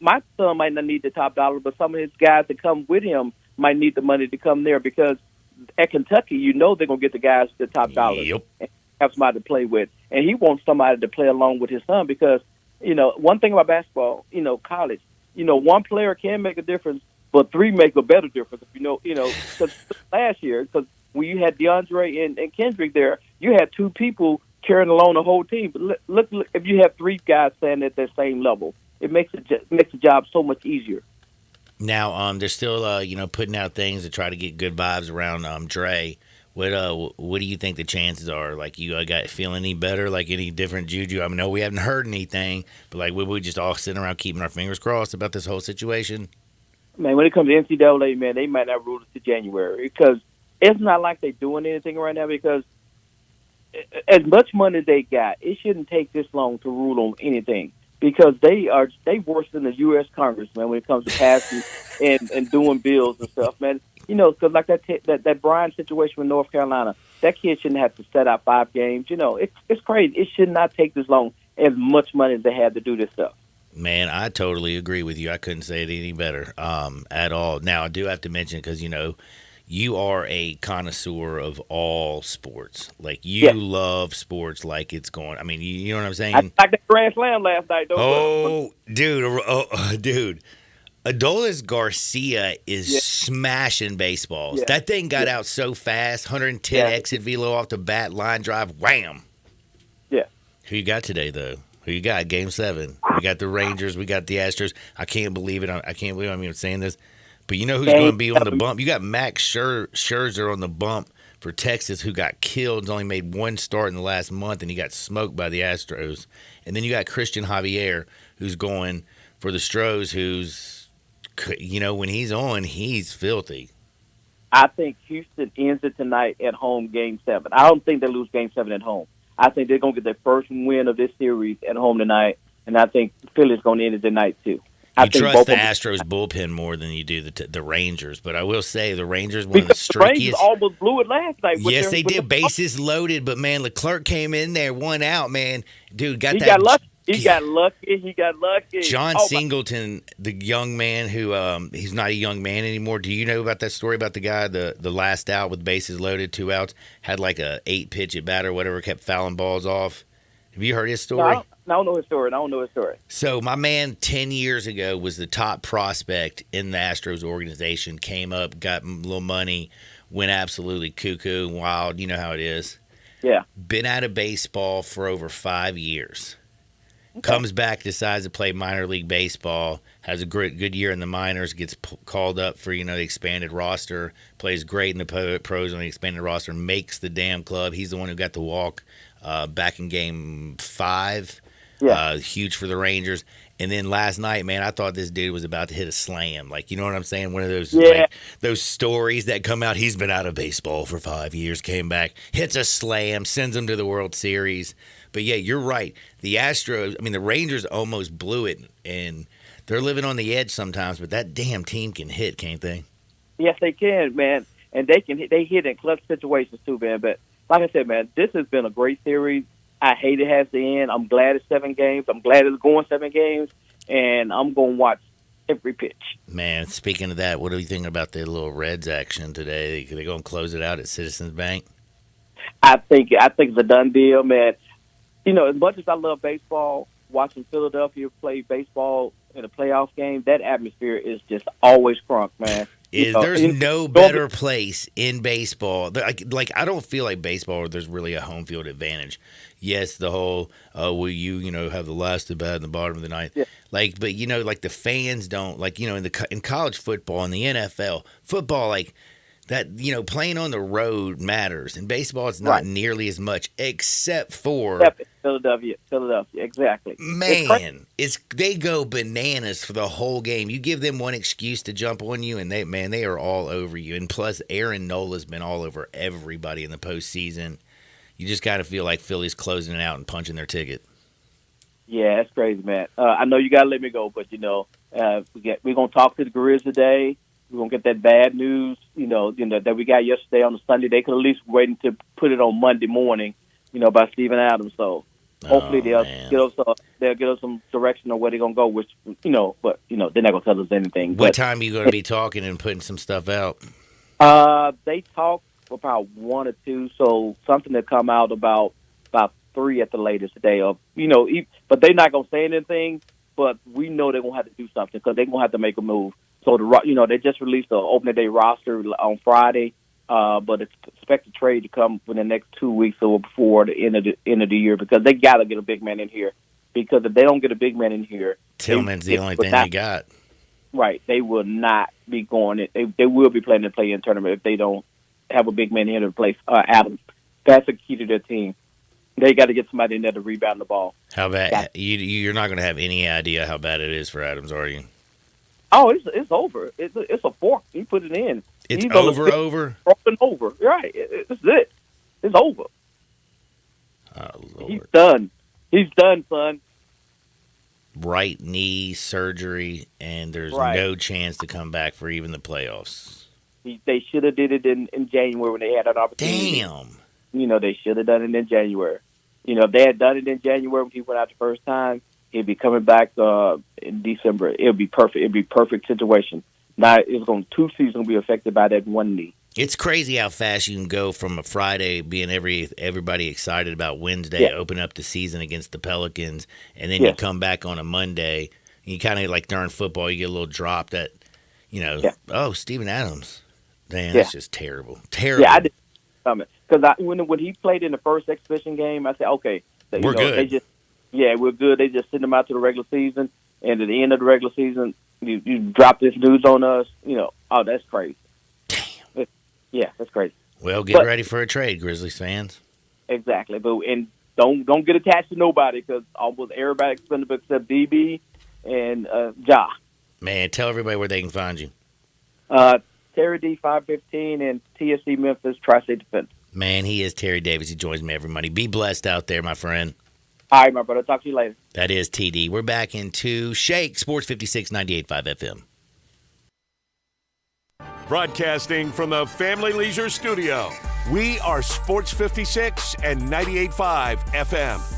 my son might not need the top dollar, but some of his guys that come with him might need the money to come there, because at Kentucky, they're going to get the guys the top dollars. Yep. And have somebody to play with. And he wants somebody to play along with his son, because, one thing about basketball, college, one player can make a difference but 3 make a better difference. Because last year, because when you had DeAndre and Kendrick there, you had 2 people carrying along the whole team. But look, if you have 3 guys standing at that same level, it makes the job so much easier. Now, they're still, putting out things to try to get good vibes around Dre. What do you think the chances are? Like, you got feel any better? Like, any different juju? I know we haven't heard anything, but like, would we just all sit around keeping our fingers crossed about this whole situation? Man, when it comes to NCAA, man, they might not rule it to January because it's not like they're doing anything right now. Because as much money they got, it shouldn't take this long to rule on anything. Because they worse than the U.S. Congress, man, when it comes to passing and doing bills and stuff, man. Because like that Brian situation with North Carolina, that kid shouldn't have to set out 5 games. It's crazy. It should not take this long, as much money as they had to do this stuff. Man, I totally agree with you. I couldn't say it any better at all. Now, I do have to mention, because, you are a connoisseur of all sports. Like, you love sports like it's going. I mean, you know what I'm saying? I like that Grand Slam last night, though. Dude. Adolis Garcia is smashing baseballs. That thing got out so fast, 110 exit velo off the bat, line drive, wham. Yeah. Who you got today, though? Who you got? Game 7. We got the Rangers. We got the Astros. I can't believe it. I can't believe I'm even saying this. But you know who's going to be on the bump? You got Max Scherzer on the bump for Texas, who got killed and only made 1 start in the last month, and he got smoked by the Astros. And then you got Christian Javier, who's going for the Stros, who's, when he's on, he's filthy. I think Houston ends it tonight at home, Game 7. I don't think they lose Game 7 at home. I think they're going to get their first win of this series at home tonight, and I think Philly's going to end it tonight, too. You trust the Astros bullpen more than you do the Rangers, but I will say the Rangers one of the streakiest. The Rangers almost blew it last night. Yes, they did. Bases loaded, but man, Leclerc came in there, 1 out. Man, dude, He got lucky. He got lucky. John Singleton, the young man who he's not a young man anymore. Do you know about that story about the guy, the last out with bases loaded, 2 outs, had like a 8-pitch at bat or whatever, kept fouling balls off? Have you heard his story? I don't know his story. So my man 10 years ago was the top prospect in the Astros organization, came up, got a little money, went absolutely cuckoo and wild. You know how it is. Yeah. Been out of baseball for over 5 years. Okay. Comes back, decides to play minor league baseball, has a good year in the minors, gets called up for, the expanded roster, plays great in the pros on the expanded roster, makes the damn club. He's the one who got the walk back in Game 5. Yeah. Huge for the Rangers. And then last night, man, I thought this dude was about to hit a slam. Like, you know what I'm saying? One of those those stories that come out. He's been out of baseball for 5 years, came back, hits a slam, sends him to the World Series. But, yeah, you're right. The the Rangers almost blew it, and they're living on the edge sometimes, but that damn team can hit, can't they? Yes, they can, man. And they hit in clutch situations too, man. But like I said, man, this has been a great series. I hate it has to end. I'm glad it's 7 games. I'm glad it's going 7 games, and I'm going to watch every pitch. Man, speaking of that, what are you thinking about the little Reds action today? Are they going to close it out at Citizens Bank? I think it's a done deal, man. As much as I love baseball, watching Philadelphia play baseball in a playoff game, that atmosphere is just always crunk, man. There's no better place in baseball. Like I don't feel like baseball, there's really a home field advantage. Yes, the whole, will you have the last at bat in the bottom of the ninth. Yeah. But, the fans don't, in college football and the NFL, football, that, playing on the road matters. In baseball, it's not nearly as much, except for Philadelphia, exactly. Man, they go bananas for the whole game. You give them one excuse to jump on you, and they are all over you. And plus, Aaron Nola's been all over everybody in the postseason. You just got to feel like Philly's closing it out and punching their ticket. Yeah, that's crazy, man. I know you got to let me go, but, we're going to talk to the Grizz today. We're going to get that bad news, that we got yesterday on the Sunday. They could at least wait to put it on Monday morning, by Steven Adams. So hopefully they'll get us some direction on where they're going to go, which, but, they're not going to tell us anything. What time are you going to be talking and putting some stuff out? They talk about 1 or 2, so something to come out about 3 at the latest today. But they're not going to say anything, but we know they're going to have to do something because they're going to have to make a move. So they just released the opening day roster on Friday, but it's expected trade to come within the next 2 weeks or before the end of the year, because they got to get a big man in here. Because if they don't get a big man in here, Tillman's the only thing they got. Right, they will not be going. They will be playing the play-in tournament if they don't have a big man in here to replace Adams. That's the key to their team. They got to get somebody in there to rebound the ball. How bad? You're not going to have any idea how bad it is for Adams, are you? Oh, it's over. It's a fork. He put it in. It's He's over. Broken over. Right. It's it. It's over. Oh, Lord. He's done. He's done, son. Right knee surgery, and there's no chance to come back for even the playoffs. They should have did it in January when they had an opportunity. Damn. They should have done it in January. If they had done it in January when he went out the first time, he'd be coming back in December. It would be perfect. It'd be a perfect situation. Now, two seasons will be affected by that one knee. It's crazy how fast you can go from a Friday being everybody excited about Wednesday, open up the season against the Pelicans, and then you come back on a Monday, and you kind of like during football, you get a little drop that, oh, Steven Adams. Man, that's just terrible. Terrible. Yeah, I did because when he played in the first exhibition game, I said, okay, we're good. We're good. They just send him out to the regular season, and at the end of the regular season, you drop this news on us. Oh, that's crazy. Yeah, that's crazy. Well, get ready for a trade, Grizzlies fans. Exactly, and don't get attached to nobody, because almost everybody expendable except DB and Ja. Man, tell everybody where they can find you. Terry D 515 and TSC Memphis Tri-State Defense. Man, he is Terry Davis. He joins me every Monday. Be blessed out there, my friend. All right, my brother. Talk to you later. That is TD. We're back into Shake Sports 56 98.5 FM. Broadcasting from the Family Leisure Studio, we are Sports 56 and 98.5 FM.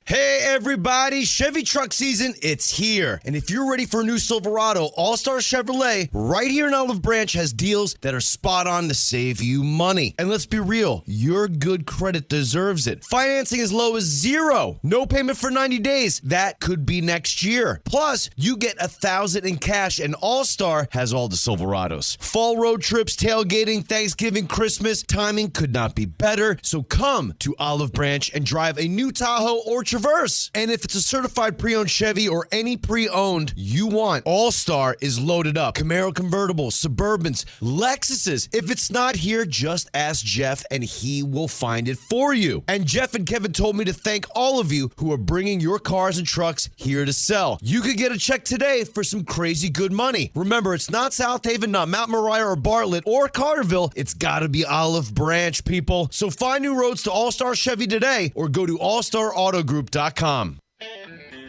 Hey everybody, Chevy truck season, it's here. And if you're ready for a new Silverado, All-Star Chevrolet right here in Olive Branch has deals that are spot on to save you money. And let's be real, your good credit deserves it. Financing as low as $0. No payment for 90 days. That could be next year. Plus, you get $1,000 in cash, and All-Star has all the Silverados. Fall road trips, tailgating, Thanksgiving, Christmas, timing could not be better. So come to Olive Branch and drive a new Tahoe or Traverse. And if it's a certified pre-owned Chevy or any pre-owned you want, All-Star is loaded up. Camaro convertibles, Suburbans, Lexuses. If it's not here, just ask Jeff and he will find it for you. And Jeff and Kevin told me to thank all of you who are bringing your cars and trucks here to sell. You could get a check today for some crazy good money. Remember, it's not South Haven, not Mount Moriah or Bartlett or Carterville. It's got to be Olive Branch, people. So find new roads to All-Star Chevy today or go to allstarautogroup.com.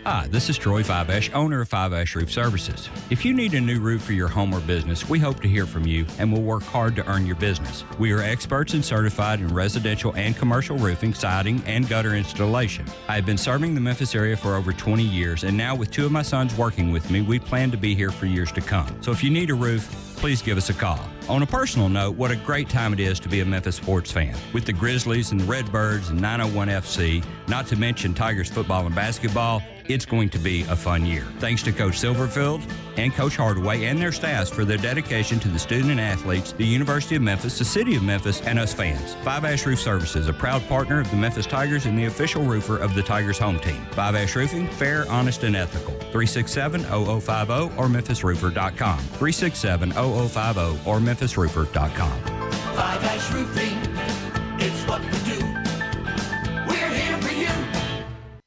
Hi, this is Troy Fiveash, owner of Fiveash Roof Services. If you need a new roof for your home or business, we hope to hear from you and will work hard to earn your business. We are experts and certified in residential and commercial roofing, siding, and gutter installation. I have been serving the Memphis area for over 20 years, and now with 2 of my sons working with me, we plan to be here for years to come. So if you need a roof, please give us a call. On a personal note, what a great time it is to be a Memphis sports fan. With the Grizzlies and the Redbirds and 901 FC, not to mention Tigers football and basketball, it's going to be a fun year. Thanks to Coach Silverfield and Coach Hardaway and their staffs for their dedication to the student and athletes, the University of Memphis, the City of Memphis, and us fans. Five Ash Roof Services, a proud partner of the Memphis Tigers and the official roofer of the Tigers home team. Five Ash Roofing, fair, honest, and ethical. 367-0050 or memphisroofer.com. 367-0050 or memphisroofer.com. Five Ash Roofing, it's what we do. We're here for you.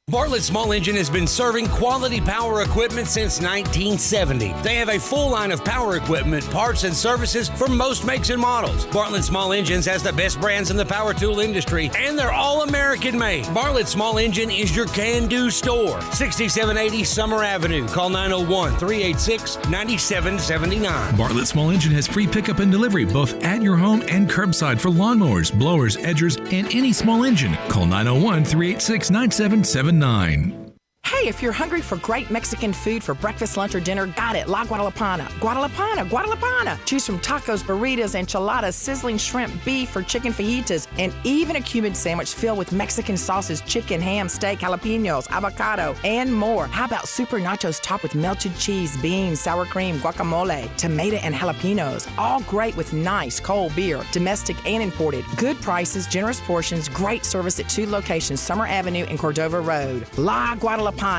Bartlett Small Engine has been serving quality power equipment since 1970. They have a full line of power equipment, parts, and services for most makes and models. Bartlett Small Engines has the best brands in the power tool industry, and they're all American made. Bartlett Small Engine is your can-do store. 6780 Summer Avenue. Call 901-386-9779. Bartlett Small Engine has free pickup and delivery both at your home and curbside for lawnmowers, blowers, edgers, and any small engine. Call 901-386-9779. Hey, Hey, if you're hungry for great Mexican food for breakfast, lunch, or dinner, got it. La Guadalupana. Guadalupana. Choose from tacos, burritos, enchiladas, sizzling shrimp, beef, or chicken fajitas, and even a Cuban sandwich filled with Mexican sauces, chicken, ham, steak, jalapenos, avocado, and more. How about super nachos topped with melted cheese, beans, sour cream, guacamole, tomato, and jalapenos? All great with nice cold beer, domestic and imported. Good prices, generous portions, great service at 2 locations, Summer Avenue and Cordova Road. La Guadalupana.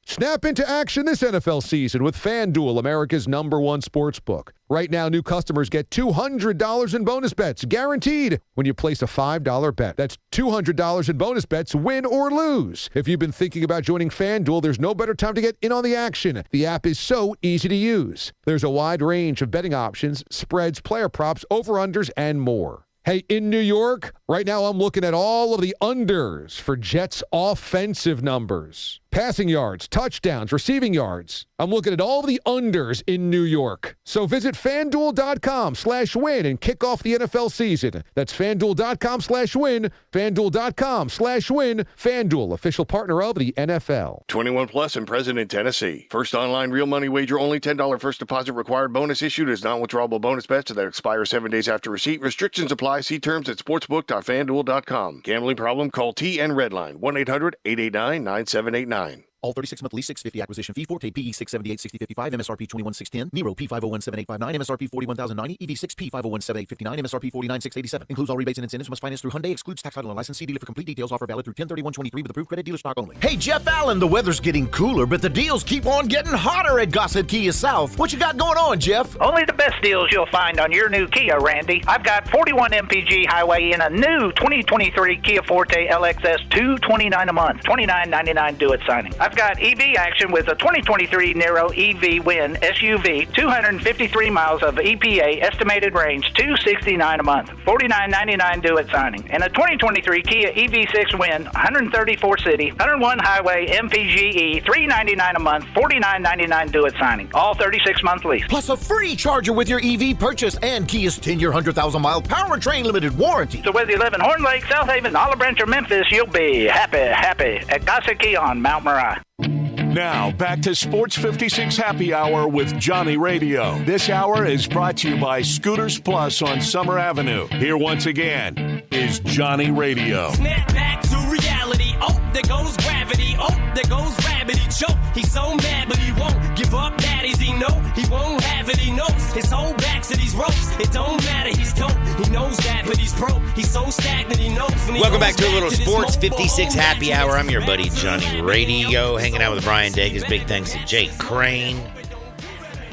Snap into action this NFL season with FanDuel, America's #1 sports book. Right now, new customers get $200 in bonus bets, guaranteed, when you place a $5 bet. That's $200 in bonus bets, win or lose. If you've been thinking about joining FanDuel, there's no better time to get in on the action. The app is so easy to use. There's a wide range of betting options, spreads, player props, over-unders, and more. Hey, in New York, right now I'm looking at all of the unders for Jets offensive numbers. Passing yards, touchdowns, receiving yards. I'm looking at all of the unders in New York. So visit FanDuel.com/win and kick off the NFL season. That's FanDuel.com/win, FanDuel.com/win. FanDuel, official partner of the NFL. 21 plus and present in Tennessee. First online real money wager, only $10 first deposit required. Bonus issued is non-withdrawable bonus bets that expire 7 days after receipt. Restrictions apply. See terms at sportsbook.fanduel.com. Gambling problem? Call TN Redline 1-800-889-9789. All 36-month lease, $650 acquisition fee, Forte PE 678-6055, MSRP 21,610, Nero P501-7859, MSRP 41,090, EV6 P501-7859, MSRP 49,687. Includes all rebates and incentives. Must finance through Hyundai. Excludes tax, title, and license. See dealer for complete details. Offer valid through 10/31/23 with approved credit. Dealer stock only. Hey, Jeff Allen, the weather's getting cooler, but the deals keep on getting hotter at Gossett Kia South. What you got going on, Jeff? Only the best deals you'll find on your new Kia, Randy. I've got 41 MPG highway in a new 2023 Kia Forte LXS, $229 a month, $29.99 do-it signing. I've got EV action with a 2023 Nero EV Win SUV, 253 miles of EPA estimated range, $269 a month, $49.99 do-it signing. And a 2023 Kia EV6 Win, 134 city, 101 highway MPGE, $399 a month, $49.99 do-it signing. All 36-month lease. Plus a free charger with your EV purchase and Kia's 10-year, 100,000-mile powertrain limited warranty. So whether you live in Horn Lake, South Haven, Olive Branch, or Memphis, you'll be happy at Gossett Kia on Mount Moriah. Now, back to Sports 56 Happy Hour with Johnny Radio. This hour is brought to you by Scooters Plus on Summer Avenue. Here once again is Johnny Radio. Snap back to reality. Oh, there goes gravity. Oh, there goes rabbit. He choke. He's so mad, but he won't give up. Daddies, he know he won't have it. He knows his whole back to these ropes. It don't matter. He's dope. He knows that, but he's broke. He's so stagnant. He knows. When he Welcome back to a little this Sports mobile 56 home, Happy Hour. I'm your buddy Johnny Radio, hanging out with Brian Degas. Big thanks to Jake Crane,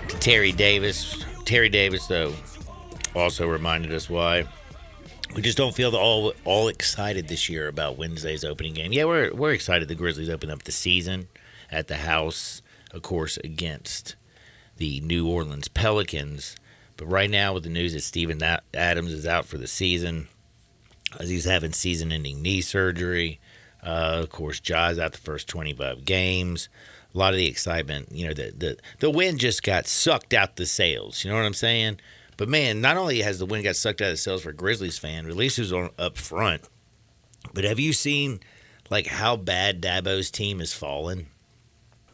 to Terry Davis. Terry Davis, though, also reminded us why we just don't feel all excited this year about Wednesday's opening game. Yeah, we're excited the Grizzlies open up the season at the house, of course, against the New Orleans Pelicans. But right now, with the news that Steven Adams is out for the season, as he's having season-ending knee surgery. Of course, Ja's out the first 25 games. A lot of the excitement, the wind just got sucked out the sails. You know what I'm saying? But, man, not only has the wind got sucked out of the sails for a Grizzlies fan, at least who's up front, but have you seen, how bad Dabo's team has fallen?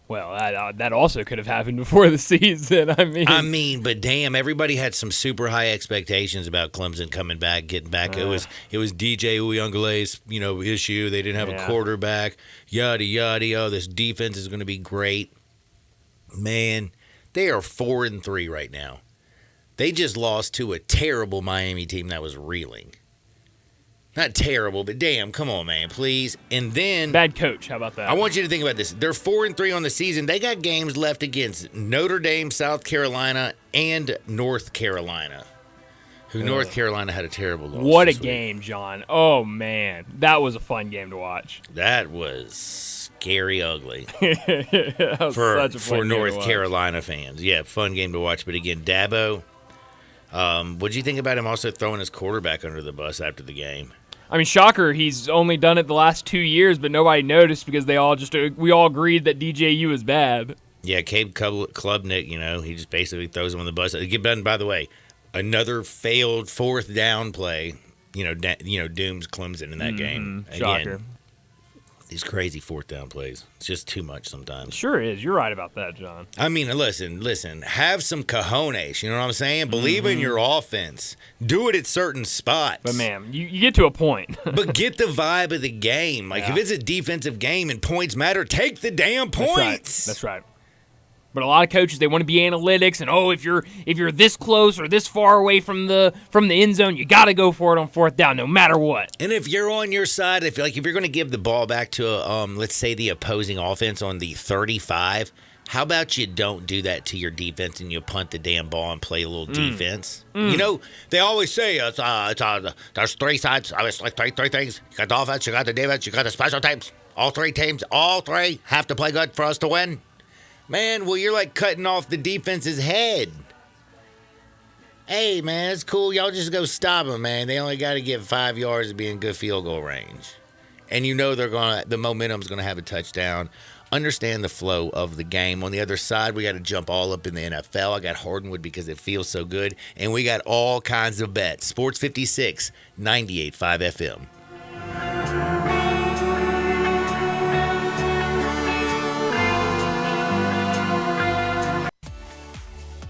Well, that also could have happened before the season. I mean, but damn, everybody had some super high expectations about Clemson coming back, getting back. It was DJ Uyungale's, issue. They didn't have a quarterback. Yada yada. Oh, this defense is going to be great. Man, they are 4-3 right now. They just lost to a terrible Miami team that was reeling. Not terrible, but damn, come on, man, please. And then bad coach. How about that? I want you to think about this. They're 4-3 on the season. They got games left against Notre Dame, South Carolina, and North Carolina. North Carolina had a terrible loss. What a game, John. Oh, man. That was a fun game to watch. That was scary ugly. That was such a fun for game North to watch. Carolina fans. Yeah, fun game to watch. But again, Dabo, what did you think about him also throwing his quarterback under the bus after the game? I mean, shocker, he's only done it the last 2 years, but nobody noticed because we all agreed that DJU was bad. Yeah, Cade Klubnik, he just basically throws him on the bus. By the way, another failed fourth down play, dooms Clemson in that game. Shocker. Again, These crazy fourth down plays. It's just too much sometimes. Sure is. You're right about that, John. I mean, listen. Have some cojones. You know what I'm saying? Believe in your offense. Do it at certain spots. But, man, you get to a point. But get the vibe of the game. Like, if it's a defensive game and points matter, take the damn points. That's right. But a lot of coaches, they want to be analytics, and if you're this close or this far away from the end zone, you got to go for it on fourth down, no matter what. And if you're on your side, if you're going to give the ball back to let's say the opposing offense on the 35, how about you don't do that to your defense and you punt the damn ball and play a little defense? You know, they always say there's three sides. I was like three things. You got the offense, you got the defense, you got the special teams. All three have to play good for us to win. Man, well, you're like cutting off the defense's head. Hey, man, it's cool. Y'all just go stop them, man. They only got to get 5 yards to be in good field goal range. And you know the momentum's going to have a touchdown. Understand the flow of the game. On the other side, we got to jump all up in the NFL. I got Hardenwood because it feels so good. And we got all kinds of bets. Sports 56, 98.5 FM.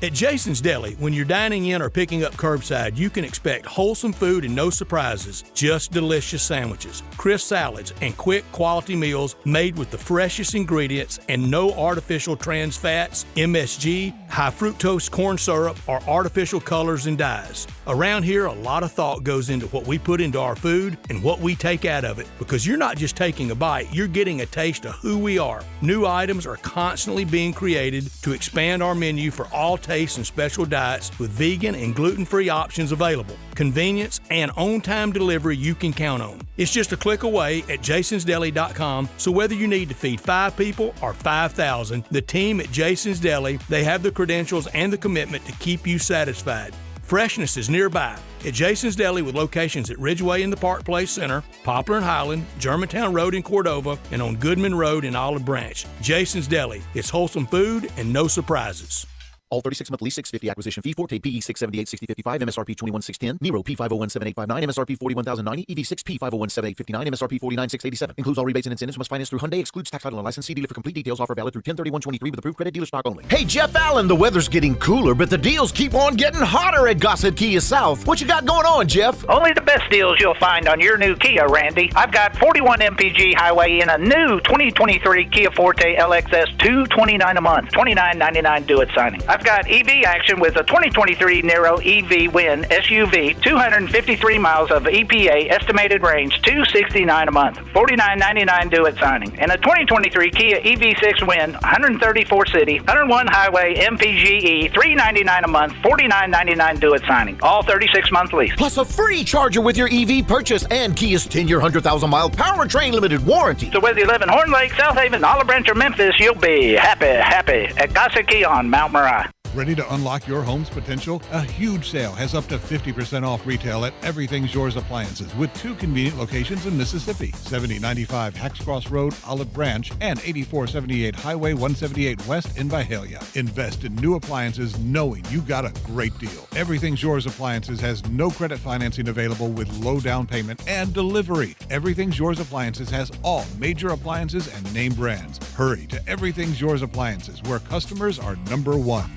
At Jason's Deli, when you're dining in or picking up curbside, you can expect wholesome food and no surprises, just delicious sandwiches, crisp salads, and quick quality meals made with the freshest ingredients and no artificial trans fats, MSG, high fructose corn syrup, or artificial colors and dyes. Around here, a lot of thought goes into what we put into our food and what we take out of it, because you're not just taking a bite, you're getting a taste of who we are. New items are constantly being created to expand our menu for all tastes and special diets with vegan and gluten-free options available. Convenience and on-time delivery you can count on. It's just a click away at jasonsdeli.com, so whether you need to feed 5 people or 5,000, the team at Jason's Deli, they have the credentials and the commitment to keep you satisfied. Freshness is nearby at Jason's Deli with locations at Ridgeway in the Park Place Center, Poplar and Highland, Germantown Road in Cordova, and on Goodman Road in Olive Branch. Jason's Deli. It's wholesome food and no surprises. All 36-month lease, $650 acquisition fee, Forte PE 678-6055, MSRP 21610, Nero P5017859, MSRP 41090, EV6 P5017859, MSRP 49687. Includes all rebates and incentives. Must finance through Hyundai. Excludes tax, title, and license. See dealer for complete details. Offer valid through 10/31/23 with approved credit. Dealer stock only. Hey, Jeff Allen, the weather's getting cooler, but the deals keep on getting hotter at Gossett Kia South. What you got going on, Jeff? Only the best deals you'll find on your new Kia, Randy. I've got 41 MPG highway in a new 2023 Kia Forte LXS, $229 a month, $29.99 do it signing. I've got EV action with a 2023 Nero EV Win SUV, 253 miles of EPA estimated range, $269 a month, $49.99 do it signing. And a 2023 Kia EV6 Win, 134 city, 101 highway MPGE, $399 a month, $49.99 do it signing. All 36-month lease. Plus a free charger with your EV purchase and Kia's 10-year, 100,000-mile powertrain limited warranty. So whether you live in Horn Lake, South Haven, Olive Branch, or Memphis, you'll be happy at Gossett Kia on Mount Moriah. Ready to unlock your home's potential? A huge sale has up to 50% off retail at Everything's Yours Appliances with 2 convenient locations in Mississippi, 7095 Hacks Cross Road, Olive Branch, and 8478 Highway 178 West in Byhalia. Invest in new appliances knowing you got a great deal. Everything's Yours Appliances has no credit financing available with low down payment and delivery. Everything's Yours Appliances has all major appliances and name brands. Hurry to Everything's Yours Appliances, where customers are number one.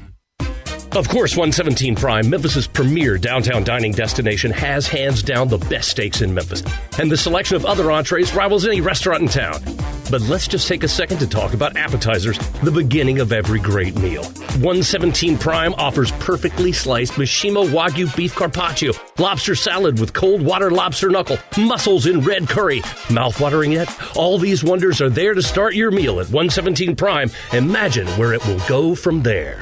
Of course, 117 Prime, Memphis's premier downtown dining destination, has hands down the best steaks in Memphis, and the selection of other entrees rivals any restaurant in town. But let's just take a second to talk about appetizers, the beginning of every great meal. 117 Prime offers perfectly sliced Mishima Wagyu beef carpaccio, lobster salad with cold water lobster knuckle, mussels in red curry. Mouth-watering yet? All these wonders are there to start your meal at 117 Prime. Imagine where it will go from there.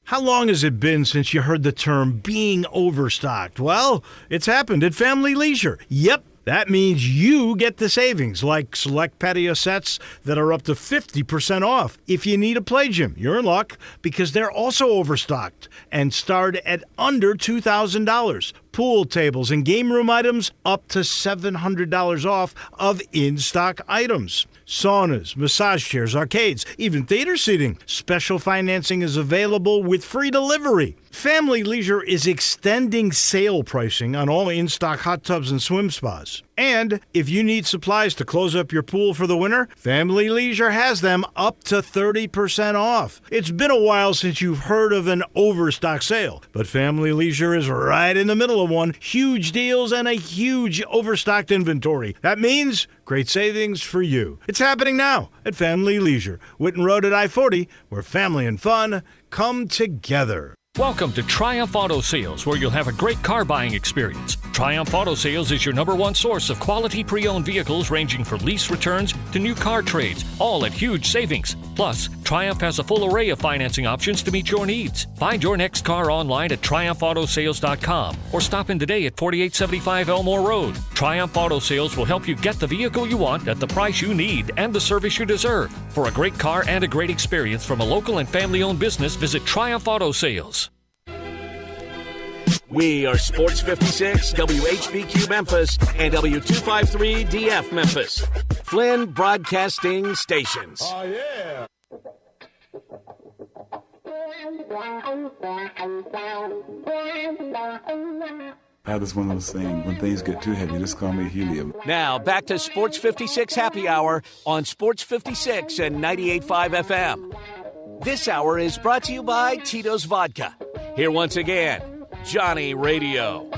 How long has it been since you heard the term being overstocked? Well, it's happened at Family Leisure. Yep. That means you get the savings, like select patio sets that are up to 50% off. If you need a play gym, you're in luck because they're also overstocked and start at under $2,000. Pool tables and game room items up to $700 off of in-stock items. Saunas, massage chairs, arcades, even theater seating. Special financing is available with free delivery. Family Leisure is extending sale pricing on all in-stock hot tubs and swim spas. hours. And if you need supplies to close up your pool for the winter, Family Leisure has them up to 30% off. It's been a while since you've heard of an overstock sale, but Family Leisure is right in the middle of one. Huge deals and a huge overstocked inventory. That means great savings for you. It's happening now at Family Leisure, Whitten Road at I-40, where family and fun come together. Welcome to Triumph Auto Sales, where you'll have a great car buying experience. Triumph Auto Sales is your #1 source of quality pre-owned vehicles ranging from lease returns to new car trades, all at huge savings. Plus, Triumph has a full array of financing options to meet your needs. Find your next car online at triumphautosales.com or stop in today at 4875 Elmore Road. Triumph Auto Sales will help you get the vehicle you want at the price you need and the service you deserve. For a great car and a great experience from a local and family-owned business, visit Triumph Auto Sales. We are Sports 56, WHBQ Memphis, and W253DF Memphis. Flynn Broadcasting Stations. Oh, yeah. I just one of those things. When things get too heavy, just call me helium. Now, back to Sports 56 Happy Hour on Sports 56 and 98.5 FM. This hour is brought to you by Tito's Vodka. Here once again, Johnny Radio.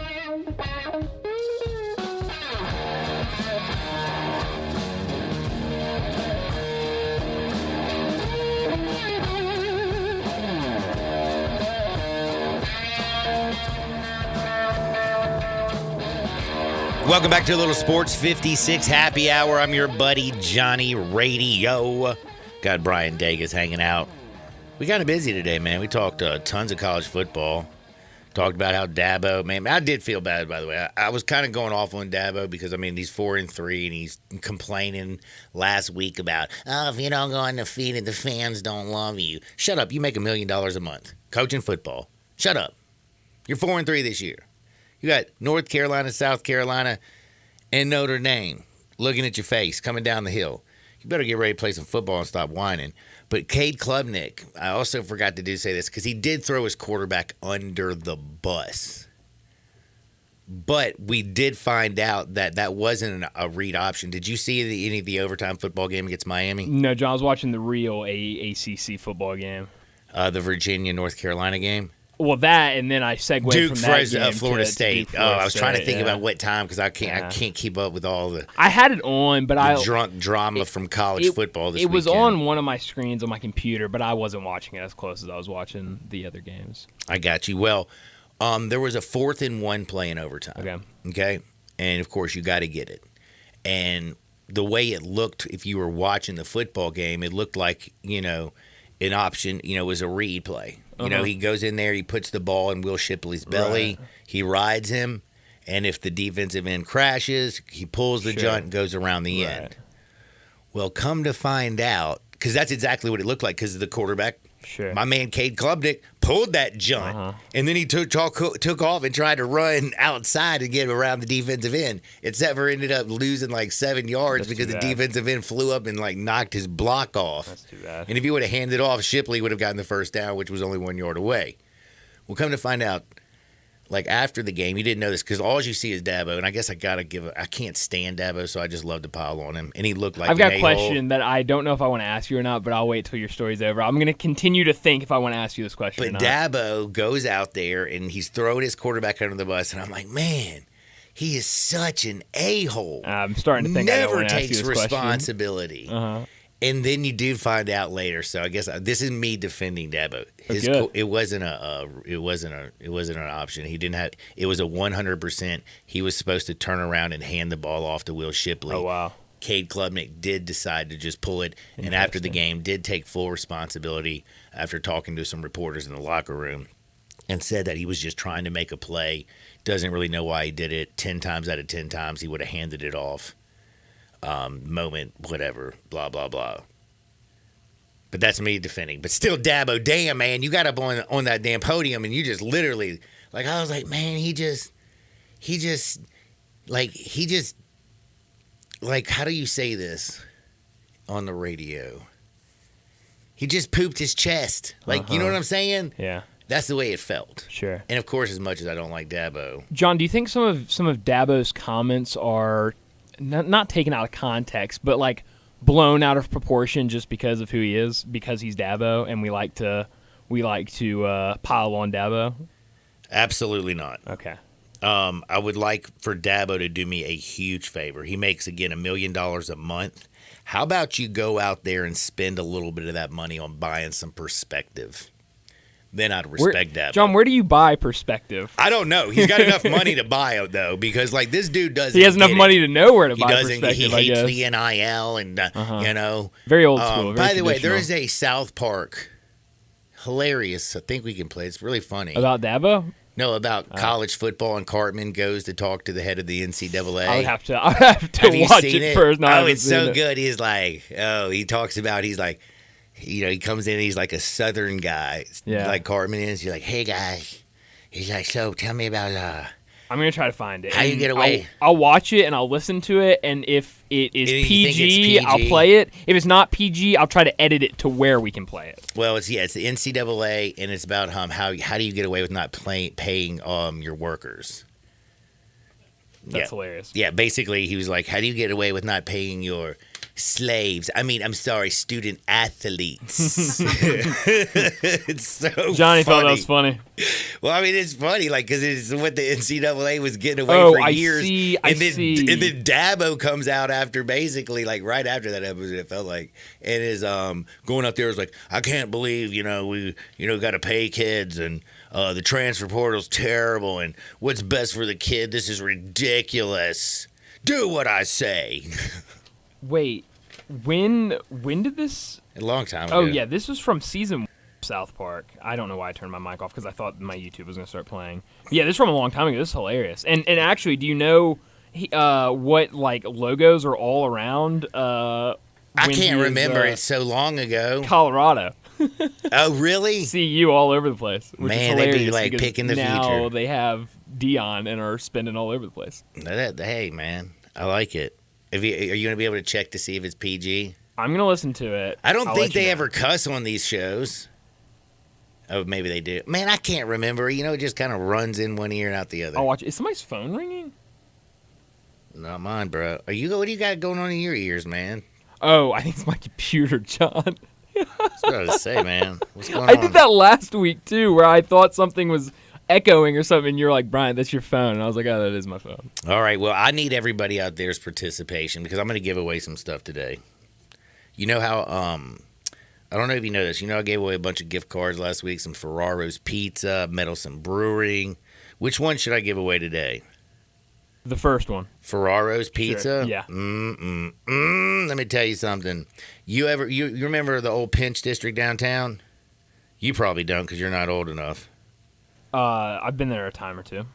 Welcome back to a little Sports 56 Happy Hour. I'm your buddy Johnny Radio. Got Brian Dagas hanging out. We got busy today, man. We talked tons of college football. Talked about how Dabo, man, I did feel bad, by the way. I was kind of going off on Dabo because, I mean, he's 4-3 and he's complaining last week about, oh, if you don't go undefeated, the fans don't love you. Shut up. You make $1 million a month coaching football. Shut up. You're 4-3 this year. You got North Carolina, South Carolina, and Notre Dame looking at your face coming down the hill. You better get ready to play some football and stop whining. But Cade Klubnik, I also forgot to say this because he did throw his quarterback under the bus. But we did find out that wasn't a read option. Did you see any of the overtime football game against Miami? No, John, I was watching the real ACC football game. The Virginia-North Carolina game? Well, that, and then I segued from that game Florida State. I was trying to think yeah. about what time because I can't keep up with all the. I had it on, but I drunk drama from college football this weekend. It was weekend. on one of my screens on my computer, but I wasn't watching it as close as I was watching the other games. I got you. Well, there was a 4th and 1 play in overtime. Okay, and of course you got to get it. And the way it looked, if you were watching the football game, it looked like an option. Was a read play. He goes in there, he puts the ball in Will Shipley's belly, he rides him, and if the defensive end crashes, he pulls the junt and goes around the end. Well, come to find out, because that's exactly what it looked like, because the quarterback, my man Cade Klubnik, pulled that junt, and then he took off and tried to run outside and get around the defensive end, except for ended up losing like 7 yards because the defensive end flew up and like knocked his block off. That's too bad. And if he would have handed off, Shipley would have gotten the first down, which was only 1 yard away. Well, come to find out, like after the game, you didn't know this because all you see is Dabo, and I guess I can't stand Dabo, so I just love to pile on him. And he looked like I've got a question that I don't know if I want to ask you or not, but I'll wait till your story's over. I'm going to continue to think if I want to ask you this question or But not. Dabo goes out there and he's throwing his quarterback under the bus, and I'm like, man, he is such an a-hole. I'm starting to think I don't never want to ask you takes this question. responsibility. And then you do find out later. So I guess this is me defending Dabo. It wasn't an option. He didn't have. It was a 100%. He was supposed to turn around and hand the ball off to Will Shipley. Oh wow. Cade Klubnik did decide to just pull it, and after the game did take full responsibility after talking to some reporters in the locker room, and said that he was just trying to make a play. Doesn't really know why he did it. 10 times out of 10 times he would have handed it off. Moment, whatever, blah, blah, blah. But that's me defending. But still, Dabo, damn, man, you got up on that damn podium and you just literally, like, I was like, man, he just, how do you say this on the radio? He just pooped his chest. Like, you know what I'm saying? Yeah. That's the way it felt. Sure. And of course, as much as I don't like Dabo, John, do you think some of Dabo's comments are not taken out of context, but like blown out of proportion just because of who he is, because he's Dabo, and we like to pile on Dabo? absolutely not. Okay. I would like for Dabo to do me a huge favor. He makes, again, $1 million a month. How about you go out there and spend a little bit of that money on buying some perspective? Then I'd respect Dabo. John, where do you buy perspective? I don't know. He's got enough money to buy it, though, because, like, this dude doesn't. He has enough money to know where to buy perspective. perspective, He I hates guess. the NIL and, you know. Very old school. Very by the way, there traditional. is a South Park, hilarious, I think we can play. It's really funny. About Dabo? No, about college football, and Cartman goes to talk to the head of the NCAA. I would have to Have you watch seen it first. No, I oh, haven't it's seen so it. good. He's like, he talks about, he's like, you know, he comes in and he's like a Southern guy, Yeah. like Cartman is. You're like, hey, guys. He's like, so tell me about I'm gonna try to find it. How you And get away? I'll watch it and I'll listen to it, and if it is And you think it's PG, I'll PG? play it. If it's not PG, I'll try to edit it to where we can play it. Well, it's the NCAA, and it's about how do you get away with not paying your workers? That's hilarious. Yeah, basically, he was like, how do you get away with not paying your slaves? I mean, I'm sorry, student athletes. It's so Johnny thought that funny. was funny. Well, I mean, it's funny, like, because it's what the NCAA was getting away Oh, for I years. see, And then Dabo comes out after, basically, like, right after that episode, it felt like, and is going out there is like, I can't believe, we got to pay kids, and the transfer portal's terrible, and what's best for the kid? This is ridiculous. Do what I say. Wait, when did this? A long time ago. Oh yeah, this was from season 1 of South Park. I don't know why I turned my mic off because I thought my YouTube was gonna start playing. But yeah, this is from a long time ago. This is hilarious. And actually, do you know what like logos are all around? I can't remember. It's so long ago. Colorado. Oh, really? CU all over the place. Which Man, is they'd be, hilarious like, because picking the now future. they have Dion and are spinning all over the place. Hey, man, I like it. Are you going to be able to check to see if it's PG? I'm going to listen to it. I don't I'll think let you they know. ever cuss on these shows. Oh, maybe they do. Man, I can't remember. It just kind of runs in one ear and out the other. I'll watch it. Is somebody's phone ringing? Not mine, bro. What do you got going on in your ears, man? Oh, I think it's my computer, John. I was about to say, man. What's going I on? did that last week, too, where I thought something was echoing or something, and you're like, Brian, that's your phone. And I was like, oh, that is my phone. All right. Well, I need everybody out there's participation because I'm going to give away some stuff today. You know how I don't know if you know this. I gave away a bunch of gift cards last week, some Ferraro's Pizza, Meddlesome Brewing. Which one should I give away today? The first one. Ferraro's Pizza? Sure, yeah. Let me tell you something. You remember the old Pinch District downtown? You probably don't because you're not old enough. I've been there a time or two.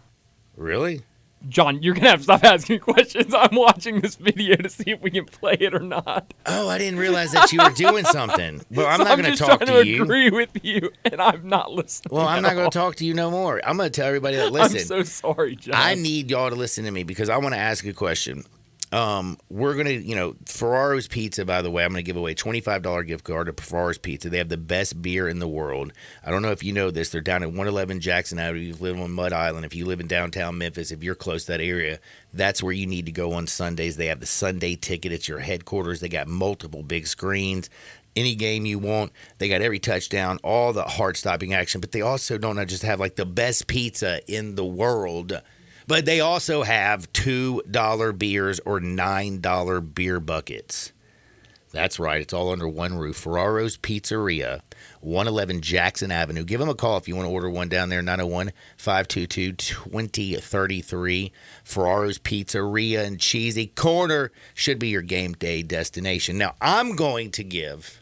Really? John, you're going to have to stop asking questions. I'm watching this video to see if we can play it or not. Oh, I didn't realize that you were doing something. Well, I'm not going to talk I'm to just you. trying to agree with you, and I'm not listening. Well, I'm not going to to talk to you no more. I'm going to tell everybody that listen. I'm so sorry, John. I need y'all to listen to me because I want to ask a question. We're going to, Ferraro's Pizza, by the way, I'm going to give away a $25 gift card to Ferraro's Pizza. They have the best beer in the world. I don't know if you know this. They're down at 111 Jackson Avenue. You live on Mud Island. If you live in downtown Memphis, if you're close to that area, that's where you need to go on Sundays. They have the Sunday ticket at your headquarters. They got multiple big screens. Any game you want. They got every touchdown, all the heart-stopping action. But they also don't just have, like, the best pizza in the world. But they also have $2 beers or $9 beer buckets. That's right. It's all under one roof. Ferraro's Pizzeria, 111 Jackson Avenue. Give them a call if you want to order one down there, 901-522-2033. Ferraro's Pizzeria and Cheesy Corner should be your game day destination. Now, I'm going to give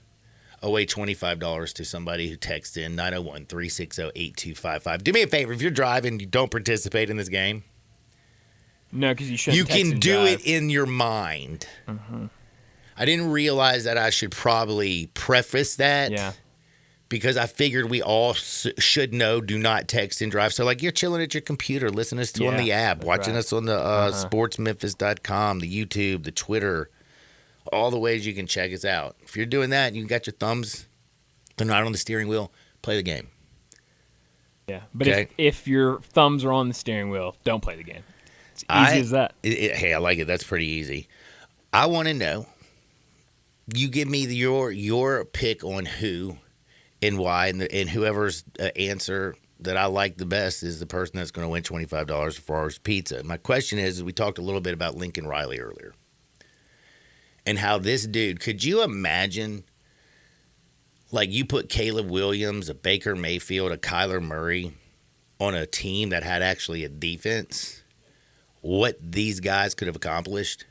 away $25 to somebody who texts in 901-360-8255. Do me a favor. If you're driving, you don't participate in this game. No, because you shouldn't. You text can and do drive. it in your mind. Mm-hmm. I didn't realize that I should probably preface that. Yeah. Because I figured we all should know, do not text and drive. So, like, you're chilling at your computer, listening to us on the app, watching us on the sportsmemphis.com, the YouTube, the Twitter, all the ways you can check us out. If you're doing that and you got your thumbs, they're not on the steering wheel, play the game. Yeah, but Okay. if your thumbs are on the steering wheel, don't play the game. It's easy as that. Hey, I like it. That's pretty easy. I want to know. You give me your pick on who and why, and whoever's answer that I like the best is the person that's going to win $25 for Ferrari's Pizza. My question is, we talked a little bit about Lincoln Riley earlier and how this dude, could you imagine, like, you put Caleb Williams, a Baker Mayfield, a Kyler Murray on a team that had actually a defense, what these guys could have accomplished?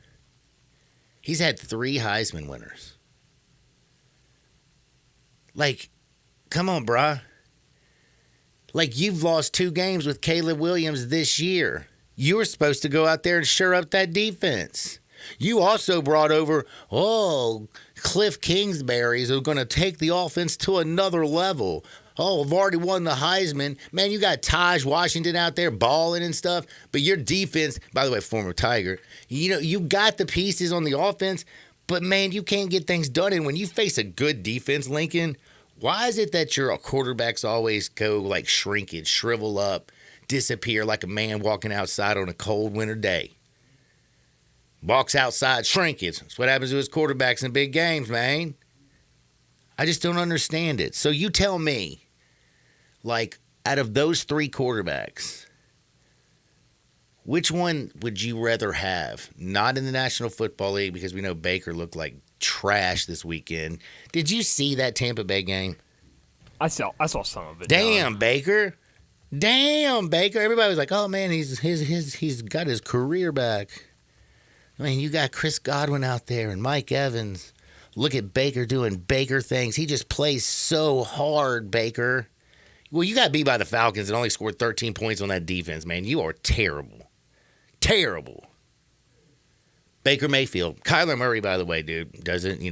He's had 3 Heisman winners. Like, come on, bruh. Like, you've lost 2 games with Caleb Williams this year. You were supposed to go out there and shore up that defense. You also brought over, Cliff Kingsbury is going to take the offense to another level. Oh, I've already won the Heisman. Man, you got Taj Washington out there balling and stuff. But your defense, by the way, former Tiger, you got the pieces on the offense, but, man, you can't get things done. And when you face a good defense, Lincoln, why is it that your quarterbacks always go like shrinkage, shrivel up, disappear like a man walking outside on a cold winter day? Walks outside, shrinkage. That's what happens to his quarterbacks in big games, man. I just don't understand it. So you tell me, like, out of those 3 quarterbacks, which one would you rather have? Not in the National Football League, because we know Baker looked like trash this weekend. Did you see that Tampa Bay game? I saw some of it. Damn, John. Baker. Everybody was like, "Oh man, he's got his career back." I mean, you got Chris Godwin out there and Mike Evans. Look at Baker doing Baker things. He just plays so hard, Baker. Well, you got beat by the Falcons and only scored 13 points on that defense, man. You are terrible. Terrible. Baker Mayfield. Kyler Murray, by the way, dude, doesn't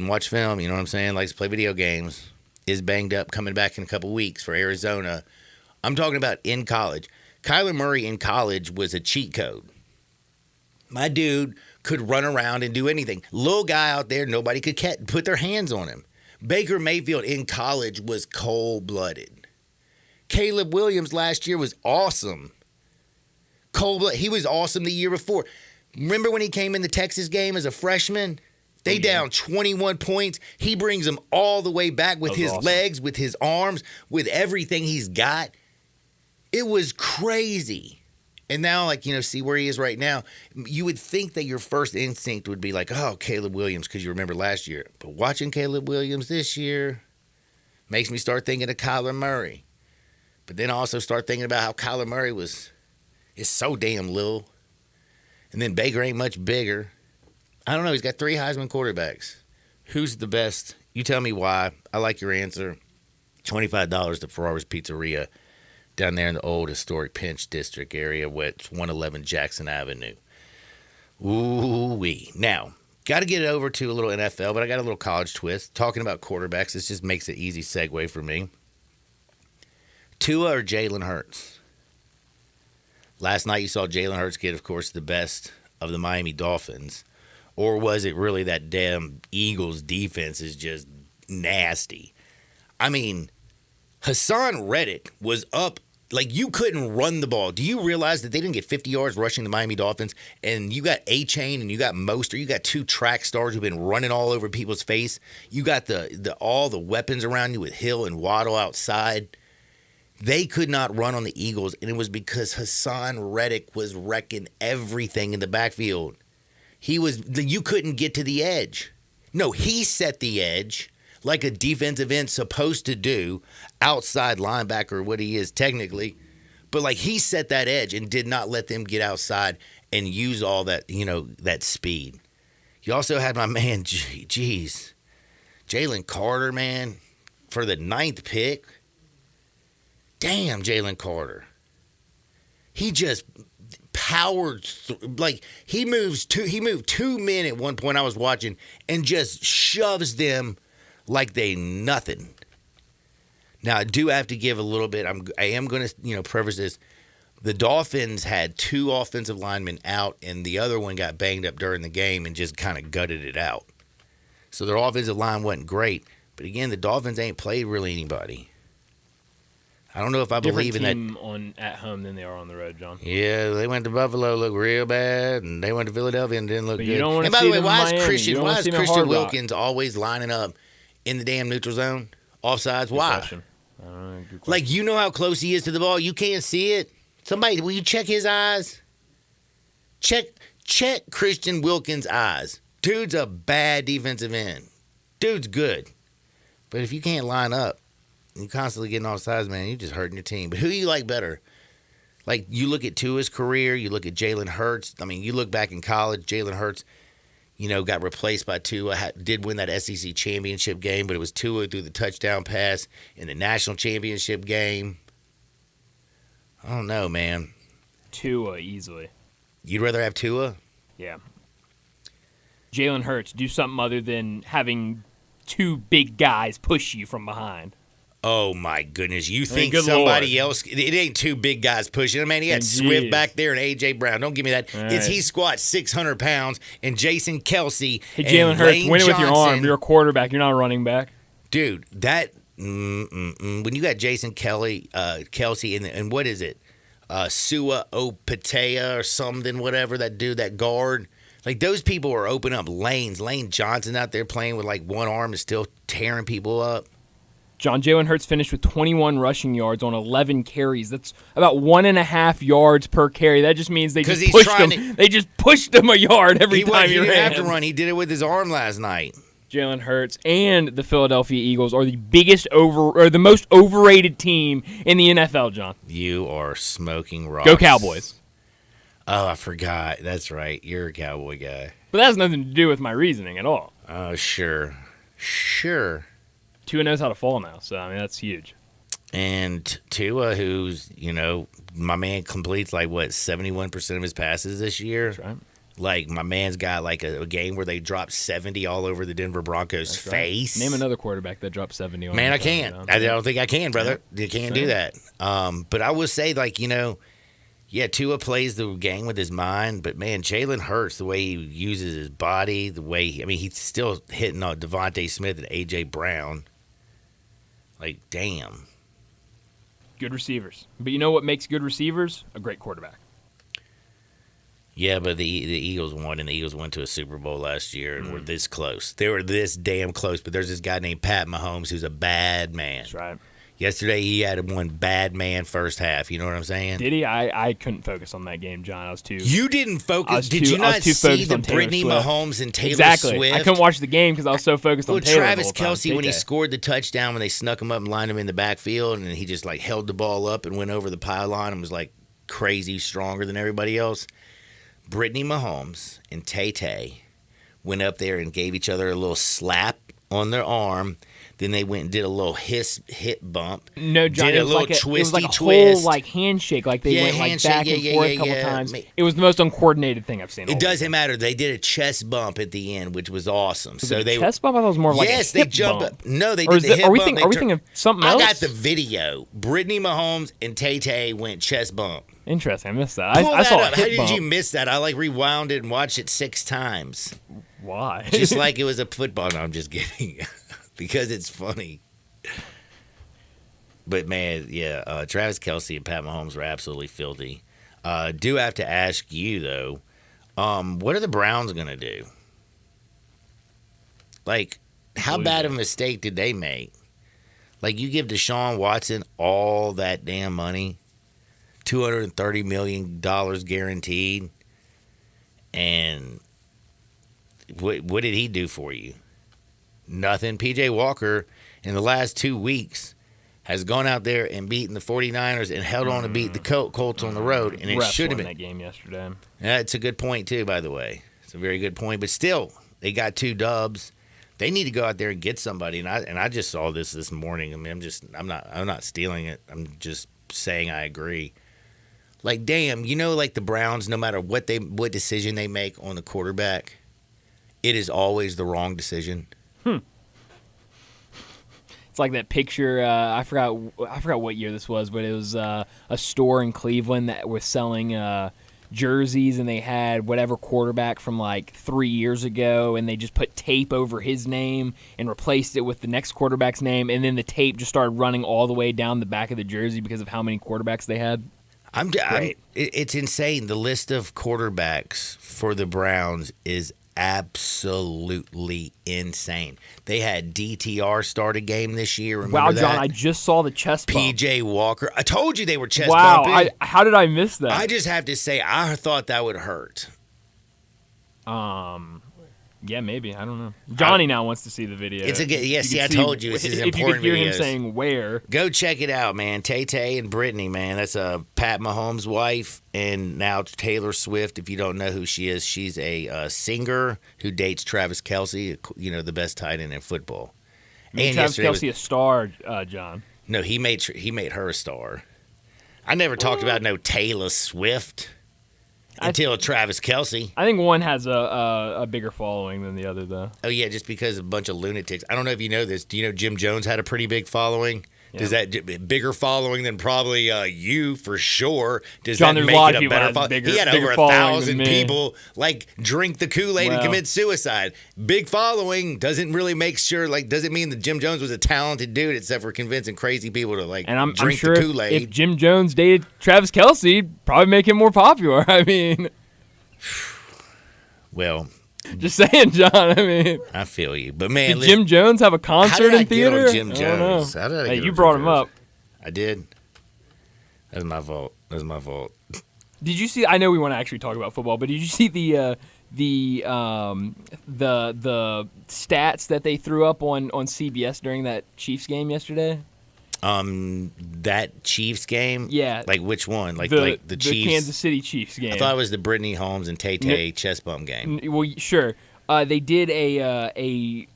watch film, you know what I'm saying? Likes to play video games. Is banged up, coming back in a couple weeks for Arizona. I'm talking about in college. Kyler Murray in college was a cheat code. My dude could run around and do anything. Little guy out there, nobody could put their hands on him. Baker Mayfield in college was cold-blooded. Caleb Williams last year was awesome. Cold-blooded. He was awesome the year before. Remember when he came in the Texas game as a freshman? They down 21 points. He brings them all the way back with his legs, with his arms, with everything he's got. It was crazy. And now, see where he is right now. You would think that your first instinct would be like, oh, Caleb Williams, because you remember last year. But watching Caleb Williams this year makes me start thinking of Kyler Murray. But then also start thinking about how Kyler Murray is so damn little. And then Baker ain't much bigger. I don't know. He's got 3 Heisman quarterbacks. Who's the best? You tell me why. I like your answer. $25 to Ferrari's Pizzeria down there in the old historic Pinch District area with 111 Jackson Avenue. Ooh-wee. Now, got to get it over to a little NFL, but I got a little college twist. Talking about quarterbacks, this just makes an easy segue for me. Tua or Jalen Hurts? Last night you saw Jalen Hurts get, of course, the best of the Miami Dolphins. Or was it really that damn Eagles defense is just nasty? I mean, Hassan Reddick was up. Like, you couldn't run the ball. Do you realize that they didn't get 50 yards rushing the Miami Dolphins? And you got A-Chain and you got Mostert. You got 2 track stars who've been running all over people's face. You got all the weapons around you with Hill and Waddle outside. They could not run on the Eagles, and it was because Hassan Reddick was wrecking everything in the backfield. You couldn't get to the edge. No, he set the edge like a defensive end supposed to do, outside linebacker, what he is technically. But he set that edge and did not let them get outside and use all that, that speed. You also had my man, Jalen Carter, man, for the 9th pick. Damn, Jalen Carter. He just powered he moved 2 men at one point I was watching and just shoves them like they nothing. Now I do have to give a little bit. I am going to preface this. The Dolphins had 2 offensive linemen out, and the other one got banged up during the game and just kind of gutted it out. So their offensive line wasn't great. But again, the Dolphins ain't played really anybody. I don't know if I believe in that. Different team at home than they are on the road, John. Yeah, they went to Buffalo, looked real bad, and they went to Philadelphia and didn't look But good. you don't wanna And by see the way, them in why Miami. is You Christian don't wanna see them in Hard Rock. Wilkins always lining up in the damn neutral zone, offsides? Why? Like, you know how close he is to the ball. You can't see it. Somebody, will you check his eyes? Check Christian Wilkins' eyes. Dude's a bad defensive end. Dude's good. But if you can't line up, you're constantly getting offsides, man, you're just hurting your team. But who do you like better? Like, you look at Tua's career, you look at Jalen Hurts. I mean, you look back in college, Jalen Hurts, got replaced by Tua, did win that SEC championship game, but it was Tua through the touchdown pass in the national championship game. I don't know, man. Tua, easily. You'd rather have Tua? Yeah. Jalen Hurts, do something other than having two big guys push you from behind. Oh, my goodness. You think good somebody Lord. else – it ain't two big guys pushing him, man. He had Swift back there and A.J. Brown. Don't give me that. All It's right. he squats 600 pounds and Jason Kelsey Hey, and Jalen Hurts, Lane win it with your Johnson. arm. You're a quarterback. You're not a running back. Dude, that when you got Jason Kelsey and what is it? Sua Opatea or something, whatever, that dude, that guard. Like, those people are opening up lanes. Lane Johnson out there playing with, like, one arm is still tearing people up. John, Jalen Hurts finished with 21 rushing yards on 11 carries. That's about 1.5 yards per carry. That just means they 'Cause just he's pushed trying him. They just pushed him a yard every time He he didn't ran. have to run. He did it with his arm last night. Jalen Hurts and the Philadelphia Eagles are the the most overrated team in the NFL, John. You are smoking rocks. Go Cowboys. Oh, I forgot. That's right. You're a Cowboy guy. But that has nothing to do with my reasoning at all. Oh, sure. 2 knows how to fall now, so I mean that's huge. And Tua, who's, my man completes 71% of his passes this year. That's right. Like, my man's got a game where they dropped 70 all over the Denver Broncos' That's right. face. Name another quarterback that dropped 70 on Man, I the can't. touchdown. I don't think I can, brother. You can't do Same. that. But I will say, Tua plays the game with his mind, but, man, Jalen Hurts, the way he uses his body, the way he's still hitting on Devontae Smith and A.J. Brown. Like, damn. Good receivers. But you know what makes good receivers? A great quarterback. Yeah, but the Eagles won, and the Eagles went to a Super Bowl last year and were this close. They were this damn close, but there's this guy named Pat Mahomes who's a bad man. That's right. Yesterday, he had one bad man first half. You know what I'm saying? Did he? I couldn't focus on that game, John. I was too. You didn't focus? Did you I was not too see focused the on Taylor Brittany Swift. Mahomes and Taylor exactly. Swift? I couldn't watch the game because I was so focused on Taylor. Travis the whole time. Kelce, when he TK. scored the touchdown, when they snuck him up and lined him in the backfield, and he just held the ball up and went over the pylon and was crazy stronger than everybody else. Brittany Mahomes and Tay-Tay went up there and gave each other a little slap on their arm. Then they went and did a little hip bump. No, John, did it a was little like it was twisty like a twist. whole handshake. Like they went handshake, back and forth a couple times. It was the most uncoordinated thing I've seen. It doesn't matter. They did a chest bump at the end, which was awesome. Was it a chest bump? I thought it was more of yes, a hip they jumped bump. up. No, they Or did is the it- hip are we bump. think- are we thinking of something I else? got the video. Brittany Mahomes and Tay-Tay went chest bump. Interesting. I missed that. Pull I that saw up. a How hip did bump. you miss that? I rewound it and watched it 6 times. Why? Just like it was a football. No, I'm just kidding. Because it's funny. But, man, yeah, Travis Kelce and Pat Mahomes were absolutely filthy. Do have to ask you, though, what are the Browns going to do? How bad of a mistake did they make? You give Deshaun Watson all that damn money, $230 million guaranteed, and what did he do for you? Nothing. P.J. Walker, in the last 2 weeks, has gone out there and beaten the 49ers and held on to beat the Colts on the road, and it Refs should have won been. that game yesterday. That's a good point, too, by the way. It's a very good point. But still, they got 2 dubs. They need to go out there and get somebody. And I just saw this morning. I mean, I'm not stealing it. I'm just saying I agree. Damn, the Browns, no matter what decision they make on the quarterback, it is always the wrong decision. It's like that picture. I forgot what year this was, but it was a store in Cleveland that was selling jerseys and they had whatever quarterback from like 3 years ago, and they just put tape over his name and replaced it with the next quarterback's name, and then the tape just started running all the way down the back of the jersey because of how many quarterbacks they had. It's insane. The list of quarterbacks for the Browns is absolutely insane. They had DTR start a game this year. Remember Wow, that? John, I just saw the chest bump. PJ Walker. I told you they were chest wow, bumping. how did I miss that? I just have to say, I thought that would hurt. Yeah, maybe. I don't know. Johnny now wants to see the video. I told you. This is important. If you could hear him videos. saying where. Go check it out, man. Tay-Tay and Brittany, man. That's Pat Mahomes' wife, and now Taylor Swift. If you don't know who she is, she's a singer who dates Travis Kelce, the best tight end in football. Made Travis Kelce a star, John. No, he made her a star. I never talked about no Taylor Swift until Travis Kelce. I think one has a bigger following than the other, though. Oh, yeah, just because of a bunch of lunatics. I don't know if you know this. Do you know Jim Jones had a pretty big following? Yeah. Does that bigger following than probably you for sure? Does John, that there's make a lot it of a people better that following? bigger, He had bigger over following 1,000 than me. people drink the Kool-Aid and commit suicide. Big following doesn't really make sure doesn't mean that Jim Jones was a talented dude, except for convincing crazy people to and I'm drink sure the Kool-Aid. If Jim Jones dated Travis Kelce, it'd probably make him more popular. I mean, well, just saying, John. I mean, I feel you, but man, did Jim Jones have a concert in theater? Get on Jim I don't Jones? know. How did I Hey, get you on brought Jim him Jones? up. I did. That's my fault. Did you see? I know we want to actually talk about football, but did you see the stats that they threw up on CBS during that Chiefs game yesterday? That Chiefs game? Yeah. Like which one? Like the the Chiefs? Kansas City Chiefs game. I thought it was the Brittany Holmes and Tay-Tay chest bump game. Well, sure. They did a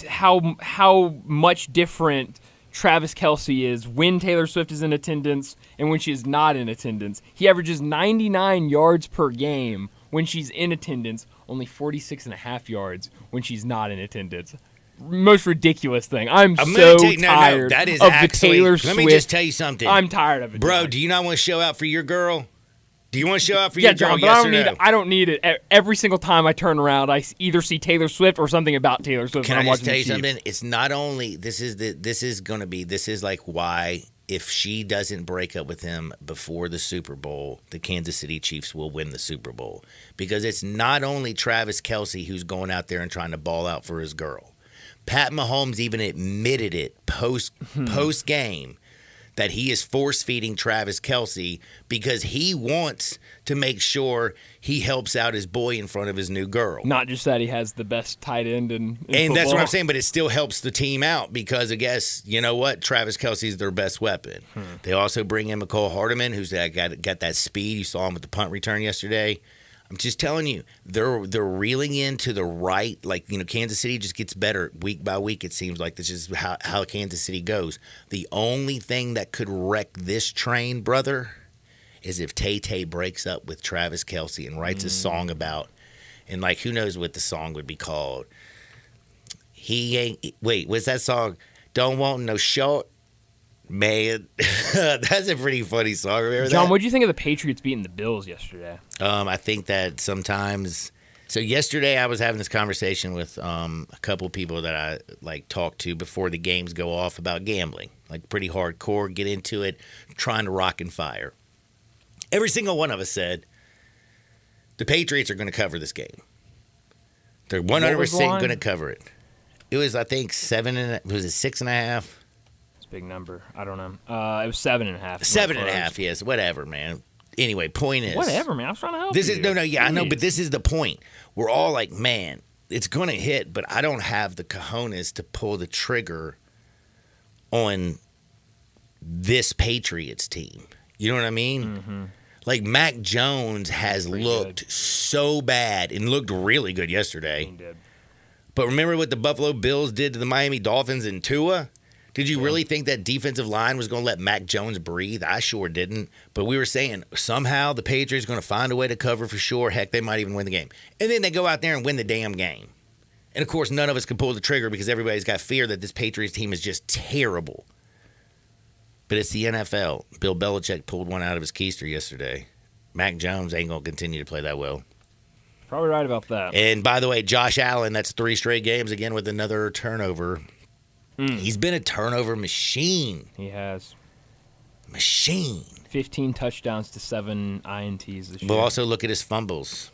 how much different Travis Kelce is when Taylor Swift is in attendance and when she is not in attendance. He averages 99 yards per game when she's in attendance, only 46.5 yards when she's not in attendance. Most ridiculous thing. I'm so tired that is of actually, the Taylor Swift. Let me just tell you something. I'm tired of it. Bro, John. do you not want to show out for your girl? Do you want to show out for Yeah, your girl? John, but Yes I don't need it. Every single time I turn around, I either see Taylor Swift or something about Taylor Swift. Can when I I'm just watching tell the you Chiefs. something? It's not only this is like why if she doesn't break up with him before the Super Bowl, the Kansas City Chiefs will win the Super Bowl. Because it's not only Travis Kelce who's going out there and trying to ball out for his girl. Pat Mahomes even admitted it post game that he is force-feeding Travis Kelce because he wants to make sure he helps out his boy in front of his new girl. Not just that he has the best tight end in And that's what football. I'm saying, but it still helps the team out because I guess, you know what? Travis Kelce's their best weapon. They also bring in McCole Hardeman, who's got that speed. You saw him with the punt return yesterday. I'm just telling you, they're reeling into the right. Kansas City just gets better week by week, it seems like. This is how Kansas City goes. The only thing that could wreck this train, brother, is if Tay-Tay breaks up with Travis Kelce and writes a song about, and who knows what the song would be called. What's that song? Don't want no short. Man, that's a pretty funny song. Remember John, that? what did you think of the Patriots beating the Bills yesterday? I think that sometimes. So yesterday, I was having this conversation with a couple of people that I talk to before the games go off about gambling, pretty hardcore. Get into it, trying to rock and fire. Every single one of us said the Patriots are going to cover this game. They're 100% going to cover it. It was, I think, 6.5? Big number. I don't know. It was 7.5. 7.5, yes. Whatever, man. Anyway, point is. Whatever, man. I was trying to help This you. is no, yeah, Jeez. I know, but this is the point. We're all like, man, it's going to hit, but I don't have the cojones to pull the trigger on this Patriots team. You know what I mean? Mm-hmm. Mac Jones has looked so bad and looked really good yesterday. He did. But remember what the Buffalo Bills did to the Miami Dolphins and Tua? Did you really think that defensive line was going to let Mac Jones breathe? I sure didn't. But we were saying somehow the Patriots are going to find a way to cover for sure. Heck, they might even win the game. And then they go out there and win the damn game. And, of course, none of us can pull the trigger because everybody's got fear that this Patriots team is just terrible. But it's the NFL. Bill Belichick pulled one out of his keister yesterday. Mac Jones ain't going to continue to play that well. Probably right about that. And by the way, Josh Allen, that's 3 straight games again with another turnover. He's been a turnover machine. He has. Machine. 15 touchdowns to 7 INTs this year. But also look at his fumbles.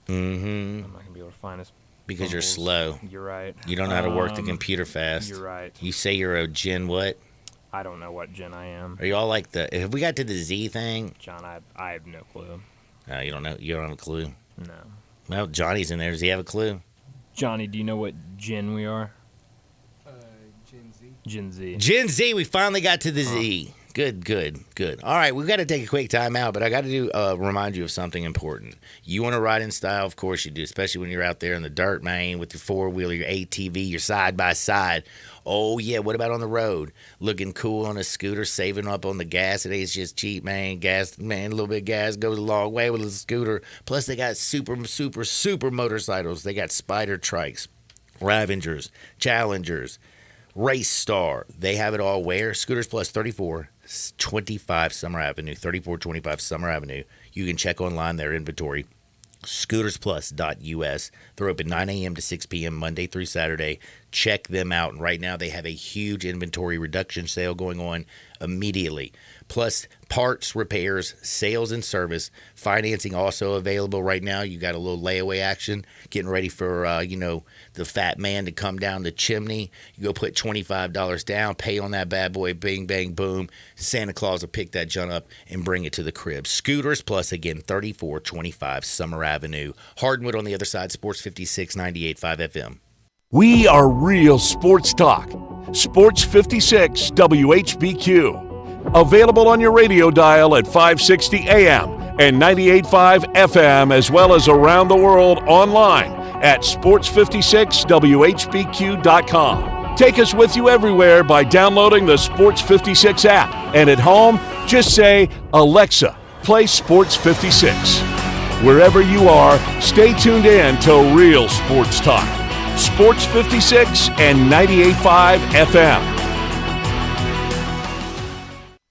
I'm not going to be able to find his Because fumbles. you're slow. You're right. You don't know how to work the computer fast. You're right. You say you're a Gen what? I don't know what gen I am. Are you all like the... If we got to the Z thing... John, I have no clue. You don't know? You don't have a clue? No. Well, Johnny's in there. Does he have a clue? Johnny, do you know what gen we are? Gen Z. Gen Z. Gen Z, we finally got to the Z. Good. All right, we've got to take a quick time out, but I got to remind you of something important. You want to ride in style? Of course you do, especially when you're out there in the dirt, man, with your four-wheeler, your ATV, your side-by-side. Oh, yeah, what about on the road? Looking cool on a scooter, saving up on the gas. It ain't just cheap, man. Gas, man, a little bit of gas goes a long way with a scooter. Plus, they got super motorcycles. They got Spider Trikes, Ravengers, Challengers, Race Star. They have it all where? Scooters Plus 3425 Summer Avenue. 3425 Summer Avenue. You can check online their inventory. ScootersPlus.us. They're open 9 a.m. to 6 p.m. Monday through Saturday. Check them out. And right now they have a huge inventory reduction sale going on immediately. Plus parts, repairs, sales, and service. Financing also available right now. You got a little layaway action. Getting ready for, the fat man to come down the chimney. You go put $25 down, pay on that bad boy, bing, bang, boom. Santa Claus will pick that junk up and bring it to the crib. Scooters Plus, again, 3425 Summer Avenue. Hardwood on the other side, Sports 56, 98.5 FM. We are real sports talk. Sports 56 WHBQ. Available on your radio dial at 560 AM and 98.5 FM, as well as around the world online at sports56whbq.com. Take us with you everywhere by downloading the Sports 56 app. And at home, just say, Alexa, play Sports 56. Wherever you are, stay tuned in to Real Sports Talk. Sports 56 and 98.5 FM.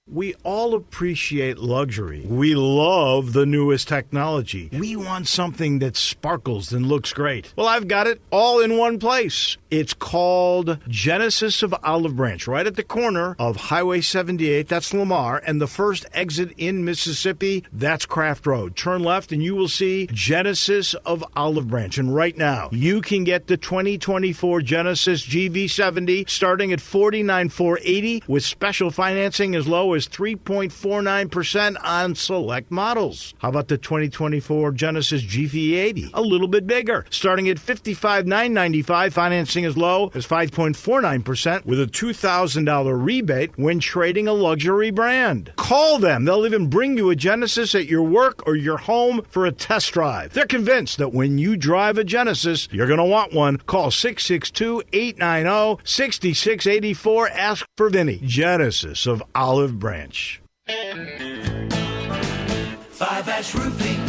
We all appreciate luxury. We love the newest technology. We want something that sparkles and looks great. Well, I've got it all in one place. It's called Genesis of Olive Branch, right at the corner of Highway 78, that's Lamar, and the first exit in Mississippi, that's Craft Road. Turn left and you will see Genesis of Olive Branch. And right now, you can get the 2024 Genesis GV70 starting at $49,480 with special financing as low as 3.49% on select models. How about the 2024 Genesis GV80? A little bit bigger, starting at $55,995, financing as low as 5.49% with a $2,000 rebate when trading a luxury brand. Call them. They'll even bring you a Genesis at your work or your home for a test drive. They're convinced that when you drive a Genesis, you're going to want one. Call 662-890-6684. Ask for Vinny. Genesis of Olive Branch. 5-Ash Roofing,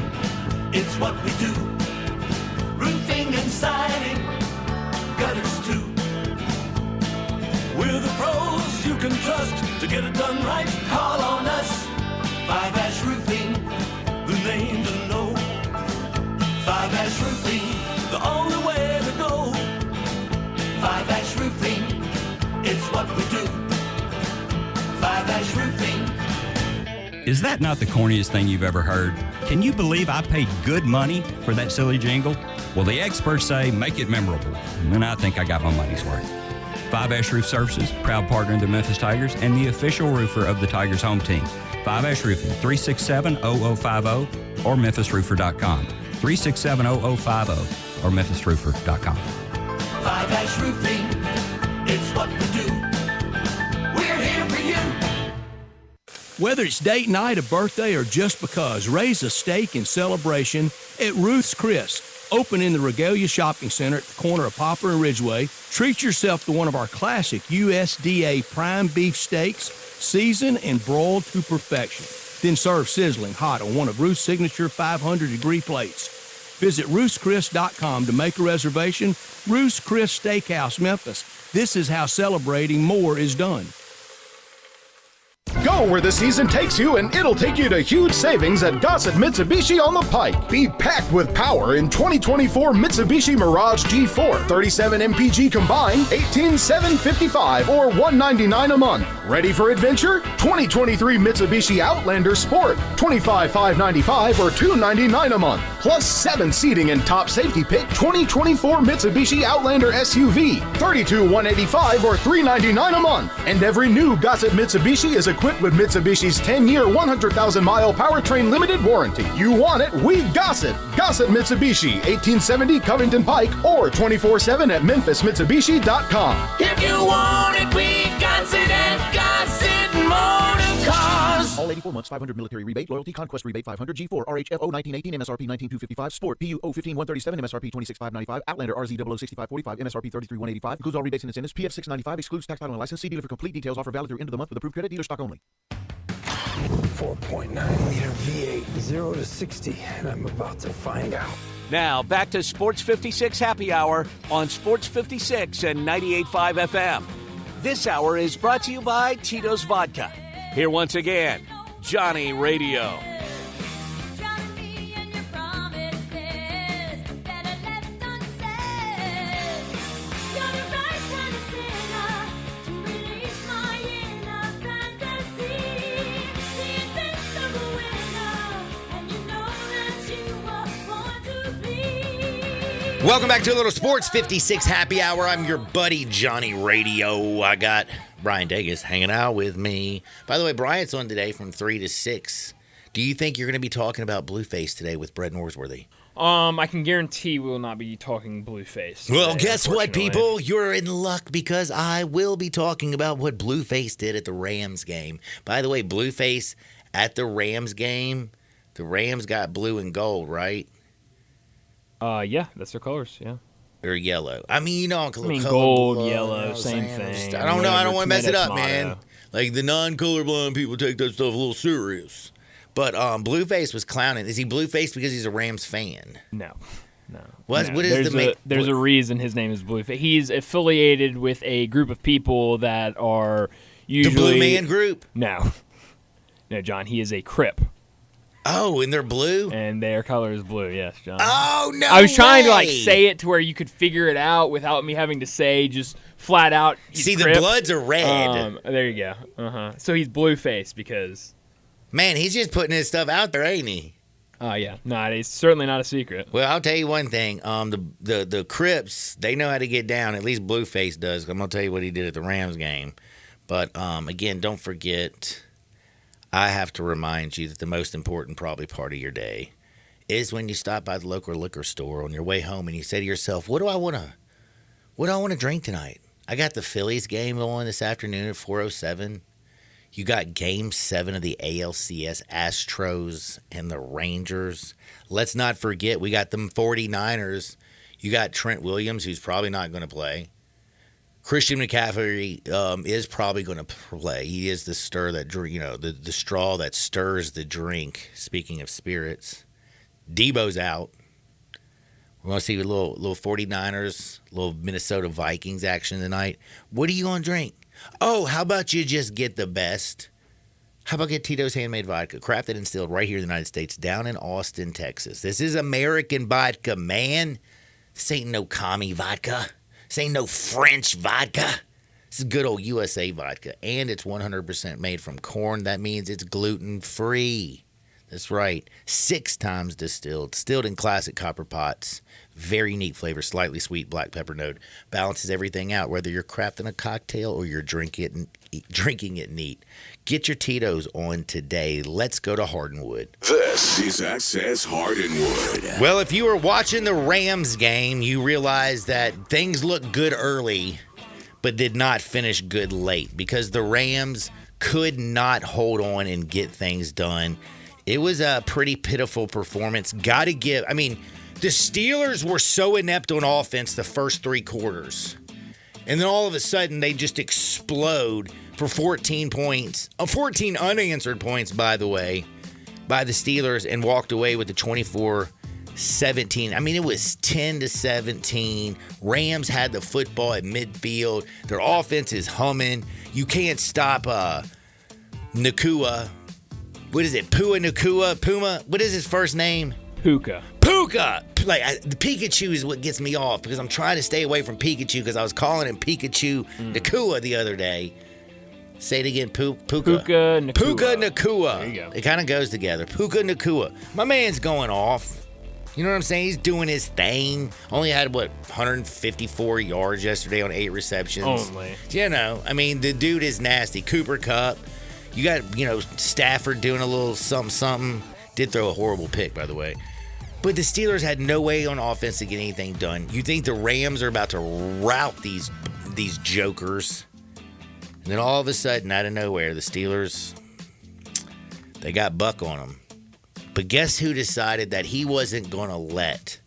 it's what we do. Roofing and siding, gutters too. We're the pros you can trust to get it done right. Call on us. 5-Ash Roofing, the name to know. 5-Ash Roofing, the only way to go. 5-Ash Roofing, it's what we do. 5-Ash Roofing. Is that not the corniest thing you've ever heard? Can you believe I paid good money for that silly jingle? Well, the experts say make it memorable, and I think I got my money's worth. 5-Ash Roof Services, proud partner of the Memphis Tigers and the official roofer of the Tigers home team. 5-Ash Roofing, 367-0050 or memphisroofer.com. 367-0050 or memphisroofer.com. 5-Ash Roofing, it's what we do. We're here for you. Whether it's date night, a birthday, or just because, raise a steak in celebration at Ruth's Chris. Open in the Regalia Shopping Center at the corner of Poplar and Ridgeway. Treat yourself to one of our classic USDA prime beef steaks, seasoned and broiled to perfection. Then serve sizzling hot on one of Ruth's signature 500-degree plates. Visit Ruth'sChris.com to make a reservation. Ruth's Chris Steakhouse, Memphis. This is how celebrating more is done. Go Go where the season takes you, and it'll take you to huge savings at Gossett Mitsubishi on the Pike. Be packed with power in 2024 Mitsubishi Mirage G4. 37 MPG combined, $18,755 or $199 a month. Ready for adventure? 2023 Mitsubishi Outlander Sport, $25,595 or $299 a month. Plus 7 seating and top safety pick 2024 Mitsubishi Outlander SUV, $32,185 or $399 a month. And every new Gossett Mitsubishi is equipped with Mitsubishi's 10-year, 100,000-mile powertrain limited warranty. You want it, we Gossett. Gossett Mitsubishi, 1870 Covington Pike, or 24/7 at MemphisMitsubishi.com. If you want it, we got it at Gossett Motor Cars. All 84 months, 500 military rebate, loyalty, conquest rebate, 500 G4, RHFO 1918, MSRP 19255, Sport, PU 015-137, MSRP 26595, Outlander RZ 006545, MSRP 33185, includes all rebates and incentives, PF 695, excludes tax, title, and license. See dealer for complete details. Offer valid through end of the month with approved credit, dealer stock only. 4.9 liter V8, 0 to 60, and I'm about to find out. Now, back to Sports 56 Happy Hour on Sports 56 and 98.5 FM. This hour is brought to you by Tito's Vodka. Here once again, Johnny Radio. Welcome back to a little Sports 56 Happy Hour. I'm your buddy, Johnny Radio. I got Brian Davis hanging out with me. By the way, Brian's on today from 3 to 6. Do you think you're going to be talking about Blueface today with Brett Norsworthy? I can guarantee we will not be talking Blueface today, Well, guess what, people? You're in luck because I will be talking about what Blueface did at the Rams game. By the way, Blueface at the Rams game, the Rams got blue and gold, right? Yeah, that's their colors, yeah. Or yellow. I mean, gold, yellow, same thing. I don't know. I don't want to mess it up, motto. man. Like, the non-colorblind people take that stuff a little serious. But Blueface was clowning. Is he Blueface because he's a Rams fan? No. What No. is There's a reason his name is Blueface. He's affiliated with a group of people that are usually... The Blue Man Group? No, John, he is a Crip. Oh, and they're blue? And their color is blue, yes, John. Oh, no I was trying to way. say it to where you could figure it out without me having to say just flat out. See, Crip. the Bloods are red. There you go. So he's Blueface because... Man, he's just putting his stuff out there, ain't he? Yeah. No, it's certainly not a secret. Well, I'll tell you one thing. The Crips, they know how to get down. At least Blueface does. I'm going to tell you what he did at the Rams game. But, again, don't forget... I have to remind you that the most important probably part of your day is when you stop by the local liquor store on your way home and you say to yourself, what do I want to drink tonight? I got the Phillies game on this afternoon at 4:07. You got Game 7 of the ALCS, Astros and the Rangers. Let's not forget, we got them 49ers. You got Trent Williams, who's probably not going to play. Christian McCaffrey is probably going to play. He is the stir that the straw that stirs the drink. Speaking of spirits, Debo's out. We're going to see a little 49ers, little Minnesota Vikings action tonight. What are you going to drink? Oh, how about you just get the best? How about get Tito's Handmade Vodka, crafted and distilled right here in the United States, down in Austin, Texas. This is American vodka, man. This ain't no commie vodka. This ain't no French vodka. This is good old USA vodka. And it's 100% made from corn. That means it's gluten-free. That's right. 6 times distilled. Distilled in classic copper pots. Very neat flavor. Slightly sweet black pepper note. Balances everything out, whether you're crafting a cocktail or you're drinking it neat. Get your Tito's on today. Let's go to Hardinwood. This is Access Hardinwood. Well, if you were watching the Rams game, you realized that things looked good early, but did not finish good late because the Rams could not hold on and get things done. It was a pretty pitiful performance. The Steelers were so inept on offense the first 3 quarters. And then all of a sudden, they just explode for 14 points. 14 unanswered points, by the way, by the Steelers, and walked away with the 24-17. I mean, it was 10-17. Rams had the football at midfield. Their offense is humming. You can't stop Nacua. What is it? Pua Nacua? Puma? What is his first name? Puka. The Pikachu is what gets me off because I'm trying to stay away from Pikachu because I was calling him Pikachu Nacua the other day. Say it again. Puka Nacua. Puka Nacua. There you go. It kind of goes together. Puka Nacua. My man's going off. You know what I'm saying? He's doing his thing. Only had, 154 yards yesterday on 8 receptions. Only. You know, I mean, the dude is nasty. Cooper Kupp. You got, Stafford doing a little something. Did throw a horrible pick, by the way. But the Steelers had no way on offense to get anything done. You think the Rams are about to rout these jokers. And then all of a sudden, out of nowhere, the Steelers, they got Buck on them. But guess who decided that he wasn't going to let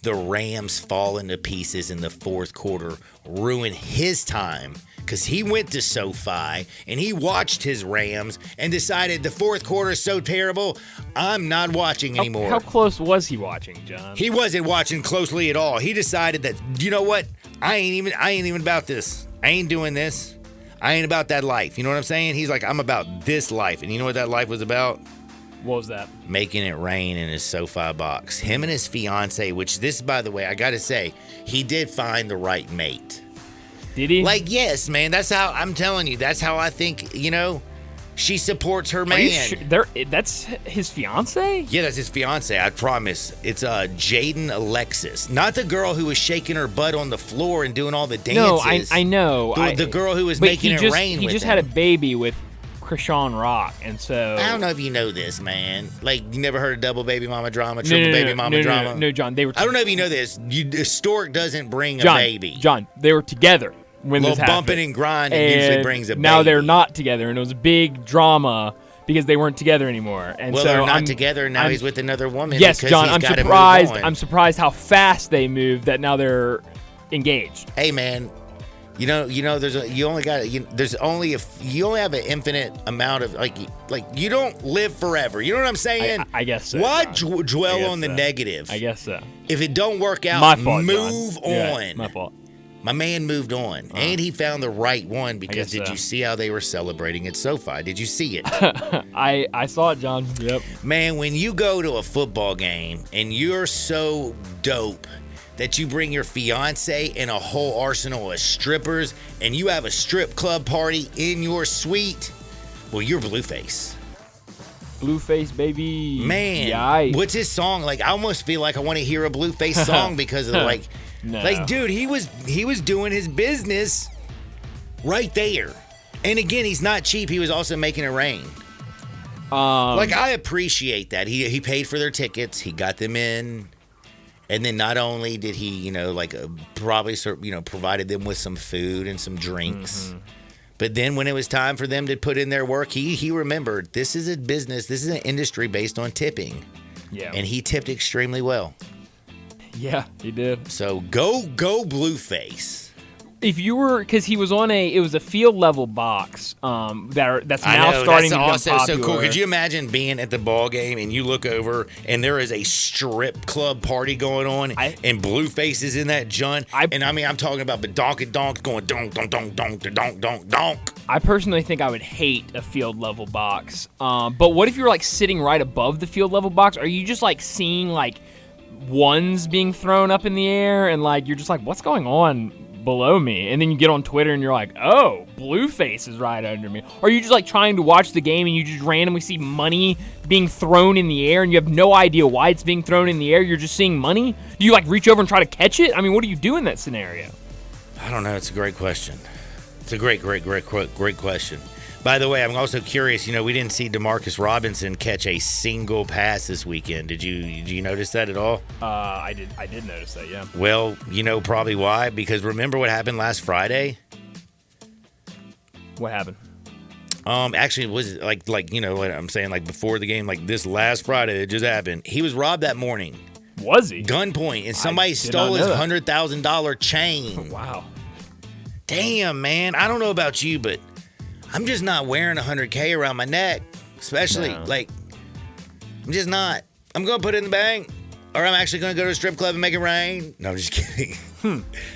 the Rams fall into pieces in the fourth quarter, ruin his time? Because he went to SoFi and he watched his Rams and decided the fourth quarter is so terrible, I'm not watching anymore. How close was he watching, John? He wasn't watching closely at all. He decided that, you know what? I ain't even about this. I ain't doing this. I ain't about that life. You know what I'm saying? He's like, I'm about this life. And you know what that life was about? What was that? Making it rain in his SoFi box. Him and his fiance, which this, by the way, I got to say, he did find the right mate. Did he? Yes, man. That's how, I'm telling you, that's how I think, she supports her man. Are you sure? That's his fiance? Yeah, that's his fiance. I promise. It's Jaden Alexis, not the girl who was shaking her butt on the floor and doing all the dances. No, I know. The girl who was making it rain. He just had a baby with Krishan Rock, and so I don't know if you know this, man. You never heard of double baby mama drama, triple baby mama drama? No, John. They were. I don't know if you know this. Stork doesn't bring John, a baby. John, they were together when this happened. Bumping and grinding usually brings a baby. Now they're not together, and it was a big drama because they weren't together anymore. And well, so they're not together, and now he's with another woman. Yes, because John. he's gotta surprised. move on. I'm surprised how fast they moved. That now they're engaged. Hey, man. You only have an infinite amount of you don't live forever. You know what I'm saying? I guess so. Why dwell on the negative? I guess so. If it don't work out, my fault, move John. on. Yeah, my fault. My man moved on, and he found the right one because did you see how they were celebrating at SoFi? Did you see it? I saw it, John. Yep. Man, when you go to a football game and you're so dope that you bring your fiance and a whole arsenal of strippers and you have a strip club party in your suite, well, you're Blueface. Blueface, baby. Man, Yikes. What's his song? I almost feel like I want to hear a Blueface song because of No. Dude, he was doing his business right there. And again, he's not cheap. He was also making it rain. I appreciate that. He paid for their tickets. He got them in. And then not only did he, probably provided them with some food and some drinks, but then when it was time for them to put in their work, he remembered this is a business, this is an industry based on tipping. Yeah. And he tipped extremely well. Yeah, he did. So go Blueface. If you were, because he was it was a field level box that's now starting to become popular. So cool. Could you imagine being at the ball game and you look over and there is a strip club party going on and Blueface is in that junk? I'm talking about the donk going donk donk donk donk donk donk donk. I personally think I would hate a field level box. But what if you're sitting right above the field level box? Are you just seeing ones being thrown up in the air and you're just what's going on below me? And then you get on Twitter and you're like, oh, Blueface is right under me. Or are you just trying to watch the game and you just randomly see money being thrown in the air and you have no idea why it's being thrown in the air? You're just seeing money? Do you reach over and try to catch it? I mean, what do you do in that scenario? I don't know. It's a great question. It's a great question. By the way, I'm also curious, we didn't see Demarcus Robinson catch a single pass this weekend. Did you notice that at all? I did notice that, yeah. Well, you know probably why, because remember what happened last Friday? What happened? Actually, it was what I'm saying, before the game, this last Friday that just happened. He was robbed that morning. Was he? Gunpoint, and somebody stole his $100,000 chain. Wow. Damn, man. I don't know about you, but I'm just not wearing $100K around my neck, especially I'm just not. I'm gonna put it in the bank. or I'm actually going to go to a strip club and make it rain. No, I'm just kidding.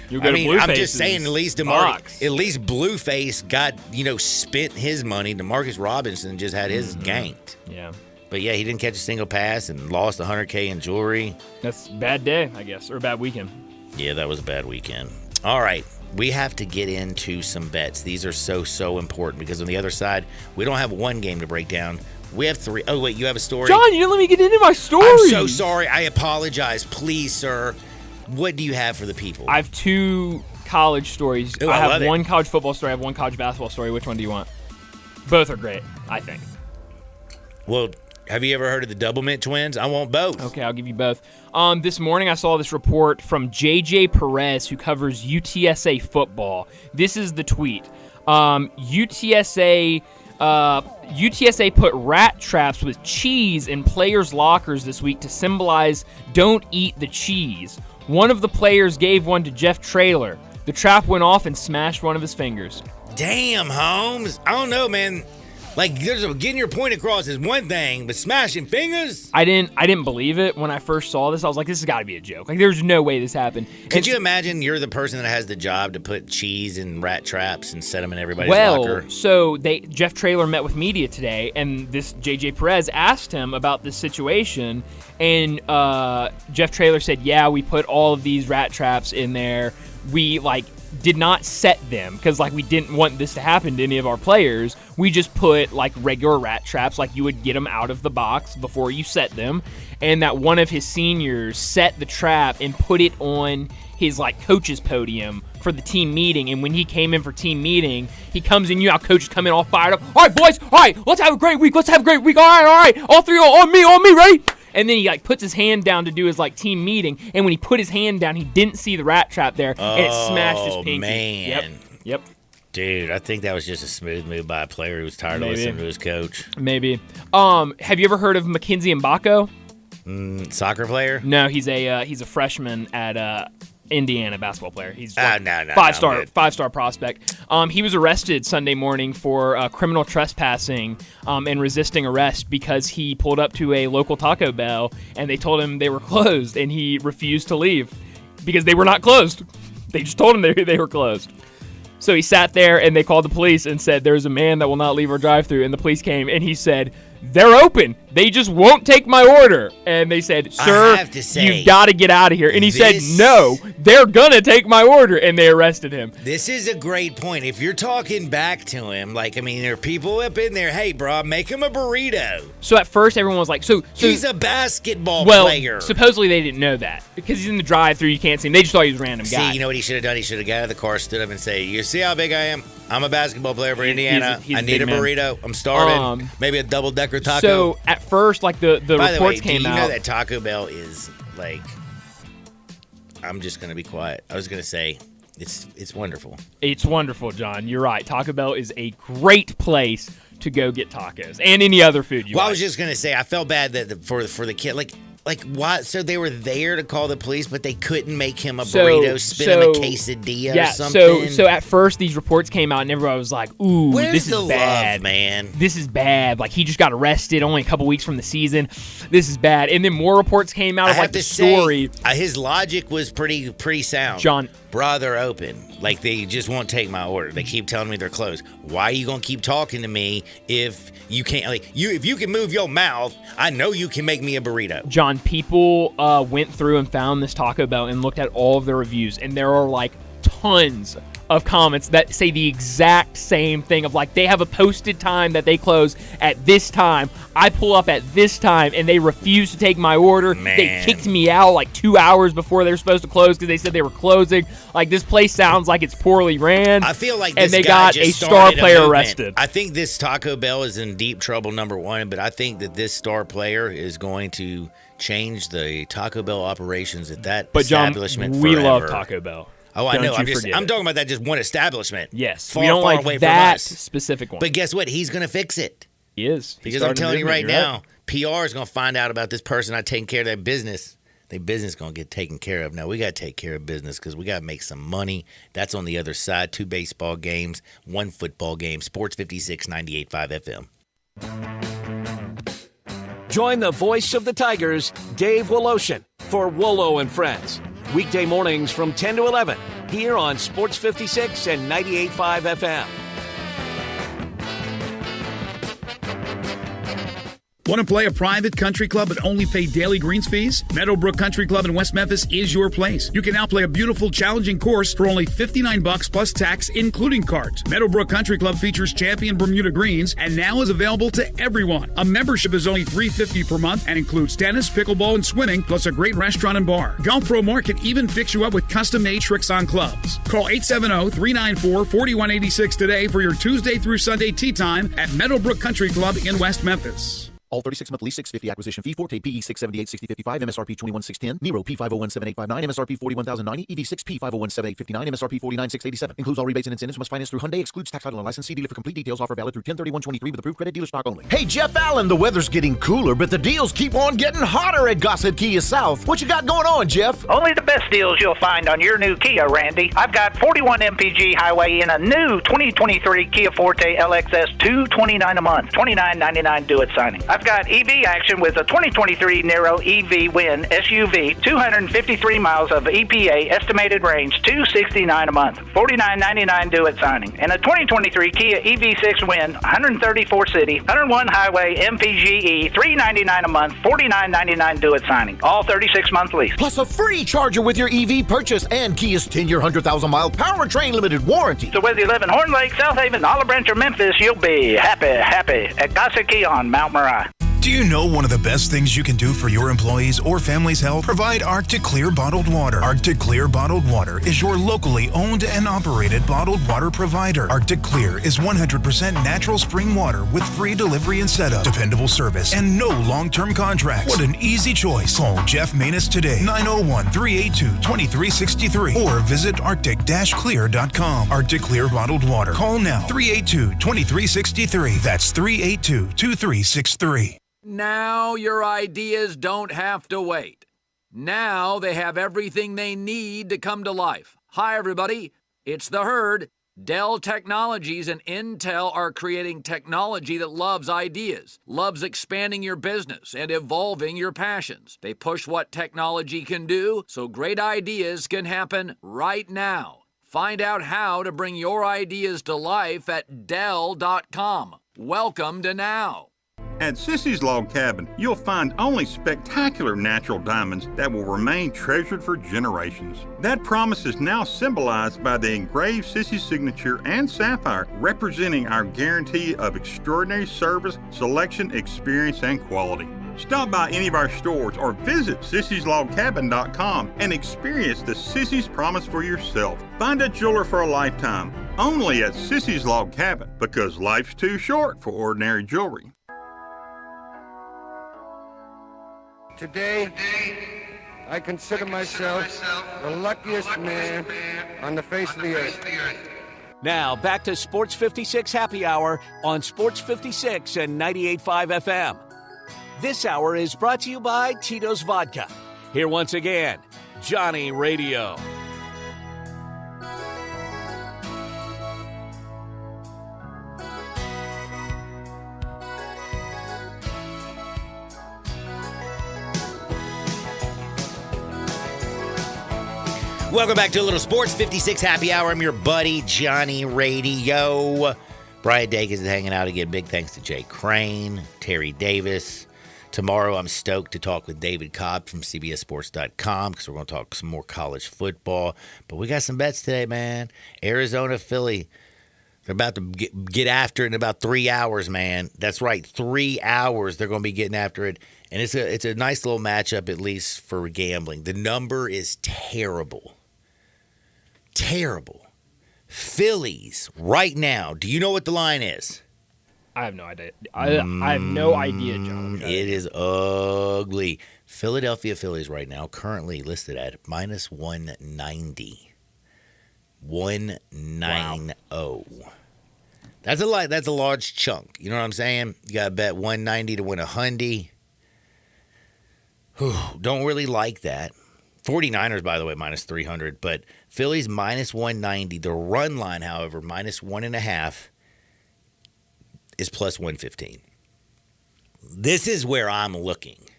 You'll go to I'm Blueface's just saying, at least box. Blueface got, spent his money. DeMarcus Robinson just had his ganked. Yeah. But yeah, he didn't catch a single pass and lost $100K in jewelry. That's a bad day, I guess, or a bad weekend. Yeah, that was a bad weekend. All right. We have to get into some bets. These are so important because on the other side, we don't have one game to break down. We have 3. Oh, wait, you have a story? John, you didn't let me get into my story. I'm so sorry. I apologize. Please, sir. What do you have for the people? I have 2 college stories. Ooh, I I love have it. 1 college football story. I have 1 college basketball story. Which one do you want? Both are great, I think. Well, have you ever heard of the Double Mint twins? I want both. Okay, I'll give you both. This morning I saw this report from JJ Perez, who covers UTSA football. This is the tweet. UTSA put rat traps with cheese in players' lockers this week to symbolize don't eat the cheese. One of the players gave one to Jeff Traylor. The trap went off and smashed one of his fingers. Damn, Holmes. I don't know, man. Like, getting your point across is one thing, but smashing fingers? I didn't believe it when I first saw this. I was like, this has got to be a joke. Like, there's no way this happened. Could you imagine you're the person that has the job to put cheese in rat traps and set them in everybody's locker? Well, so Jeff Traylor met with media today, and this JJ Perez asked him about this situation, and Jeff Traylor said, yeah, we put all of these rat traps in there. We, did not set them because we didn't want this to happen to any of our players. We just put regular rat traps, like you would get them out of the box before you set them, and that one of his seniors set the trap and put it on his coach's podium for the team meeting. And when he came in for team meeting, he comes in, coaches come in all fired up. All right, boys, all right, let's have a great week. All right, all 3 on me, ready? And then he puts his hand down to do his team meeting, and when he put his hand down, he didn't see the rat trap there, and it smashed his pinky. Man. Yep. Dude, I think that was just a smooth move by a player who was tired of listening to his coach. Maybe. Have you ever heard of Mackenzie Mbako? Soccer player? No, he's a freshman at Indiana basketball player. He's no, five-star prospect. He was arrested Sunday morning for criminal trespassing and resisting arrest because he pulled up to a local Taco Bell and they told him they were closed, and he refused to leave because they were not closed. They just told him they were closed. So he sat there, and they called the police and said, there's a man that will not leave our drive-thru. And the police came, and he said, they're open. They just won't take my order. And they said, sir, you've got to get out of here. And he said, no, they're going to take my order. And they arrested him. This is a great point. If you're talking back to him, there are people up in there, hey, bro, make him a burrito. So at first, everyone was like, so he's a basketball player. Well, supposedly they didn't know that. Because he's in the drive-thru, you can't see him. They just thought he was a random guy. See, you know what he should have done? He should have got out of the car, stood up, and say, you see how big I am? I'm a basketball player for Indiana. He's I need a burrito. I'm starving. Maybe a double-decker taco. So at first, the reports came out. Do you know that Taco Bell is I'm just going to be quiet. I was going to say it's wonderful. It's wonderful, John. You're right. Taco Bell is a great place to go get tacos and any other food you want. I was just going to say I felt bad that for the kid. Why? So they were there to call the police, but they couldn't make him a burrito, spin him a quesadilla or something? So at first these reports came out, and everybody was like, ooh, this is bad. Love, man? This is bad. He just got arrested only a couple weeks from the season. This is bad. And then more reports came out of the story. His logic was pretty sound. John. Bro, they're open. They just won't take my order. They keep telling me they're closed. Why are you going to keep talking to me if you can't? If you can move your mouth, I know you can make me a burrito. John, people went through and found this Taco Bell and looked at all of their reviews, and there are tons of comments that say the exact same thing of they have a posted time that they close at this time. I pull up at this time, and they refuse to take my order. Man. They kicked me out 2 hours before they were supposed to close because they said they were closing. This place sounds like it's poorly ran. I feel like and this they guy got just a started star player movement. arrested. I think this Taco Bell is in deep trouble, number one, but I think that this star player is going to change the Taco Bell operations at that establishment John, we forever. love Taco Bell. Oh, I know. I'm talking about that just one establishment. Yes, we don't far like away that from us. Specific one. But guess what? He's going to fix it. He is. Because I'm telling you right now, PR is going to find out about this person not taking care of their business. Their business is going to get taken care of. Now, we got to take care of business because we got to make some money. That's on the other side. 2 baseball games, 1 football game. Sports 56, 98.5 FM. Join the voice of the Tigers, Dave Woloshin, for Wolo and Friends. Weekday mornings from 10 to 11 here on Sports 56 and 98.5 FM. Want to play a private country club but only pay daily greens fees? Meadowbrook Country Club in West Memphis is your place. You can now play a beautiful, challenging course for only $59 plus tax, including cards. Meadowbrook Country Club features champion Bermuda greens and now is available to everyone. A membership is only $350 per month and includes tennis, pickleball, and swimming, plus a great restaurant and bar. Golf Pro Mark can even fix you up with custom-made tricks on clubs. Call 870-394-4186 today for your Tuesday through Sunday tee time at Meadowbrook Country Club in West Memphis. All 36-month lease, $650 acquisition fee, Forte PE 678-6055, MSRP 21,610, Nero P501-7859, MSRP 41,090, EV6 P501-7859, MSRP 49,687. Includes all rebates and incentives. Must finance through Hyundai. Excludes tax, title, and license. See dealer for complete details. Offer valid through 10/31/23 with approved credit. Dealer stock only. Hey, Jeff Allen, the weather's getting cooler, but the deals keep on getting hotter at Gossett Kia South. What you got going on, Jeff? Only the best deals you'll find on your new Kia, Randy. I've got 41 MPG highway in a new 2023 Kia Forte LXS $229 a month, $29.99 do it signing. I've got EV action with a 2023 Nero EV Win SUV, 253 miles of EPA estimated range, $269 a month, $49.99 do it signing. And a 2023 Kia EV6 Win, 134 city, 101 highway MPGE, $399 a month, $49.99 do it signing. All 36-month lease. Plus a free charger with your EV purchase and Kia's 10-year, 100,000-mile powertrain limited warranty. So whether you live in Horn Lake, South Haven, Olive Branch, or Memphis, you'll be happy at Gossett Kia on Mount Moriah. Do you know one of the best things you can do for your employees or family's health? Provide Arctic Clear bottled water. Arctic Clear bottled water is your locally owned and operated bottled water provider. Arctic Clear is 100% natural spring water with free delivery and setup, dependable service, and no long-term contracts. What an easy choice. Call Jeff Manus today, 901-382-2363, or visit arctic-clear.com. Arctic Clear bottled water. Call now, 382-2363. That's 382-2363. Now your ideas don't have to wait. Now they have everything they need to come to life. Hi, everybody. It's the Herd. Dell Technologies and Intel are creating technology that loves ideas, loves expanding your business and evolving your passions. They push what technology can do so great ideas can happen right now. Find out how to bring your ideas to life at Dell.com. Welcome to Now. At Sissy's Log Cabin, you'll find only spectacular natural diamonds that will remain treasured for generations. That promise is now symbolized by the engraved Sissy signature and sapphire, representing our guarantee of extraordinary service, selection, experience, and quality. Stop by any of our stores or visit sissyslogcabin.com and experience the Sissy's promise for yourself. Find a jeweler for a lifetime, only at Sissy's Log Cabin, because life's too short for ordinary jewelry. Today, I consider myself the luckiest man on the face of the earth. Now, back to Sports 56 Happy Hour on Sports 56 and 98.5 FM. This hour is brought to you by Tito's Vodka. Here once again, Johnny Radio. Welcome back to a little Sports 56 Happy Hour. I'm your buddy, Johnny Radio. Brian Dake is hanging out again. Big thanks to Jay Crane, Terry Davis. Tomorrow, I'm stoked to talk with David Cobb from CBSSports.com because we're going to talk some more college football. But we got some bets today, man. Arizona, Philly. They're about to get after it in about 3 hours, man. That's right, 3 hours they're going to be getting after it. And it's a nice little matchup, at least for gambling. The number is terrible. Terrible. Phillies, right now, do you know what the line is? I have no idea. I have no idea, John. It is ugly. Philadelphia Phillies right now currently listed at minus 190. 190. Wow. That's a large chunk. You know what I'm saying? You got to bet 190 to win $100. Don't really like that. 49ers, by the way, minus 300, but Phillies minus 190. The run line, however, minus 1.5 is plus 115. This is where I'm looking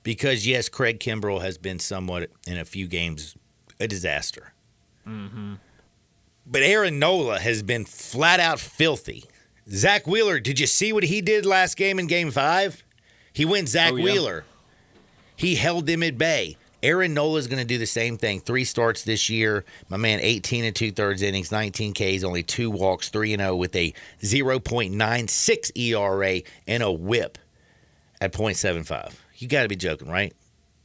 Because, yes, Craig Kimbrell has been somewhat, in a few games, a disaster. Mm-hmm. But Aaron Nola has been flat out filthy. Zach Wheeler, did you see what he did last game in Game 5? He went Zach Wheeler. He held them at bay. Aaron Nola is going to do the same thing. 3 starts this year. My man, 18 and 2/3 innings, 19 Ks, only 2 walks, 3-0 with a 0.96 ERA and a whip at .75. You got to be joking, right?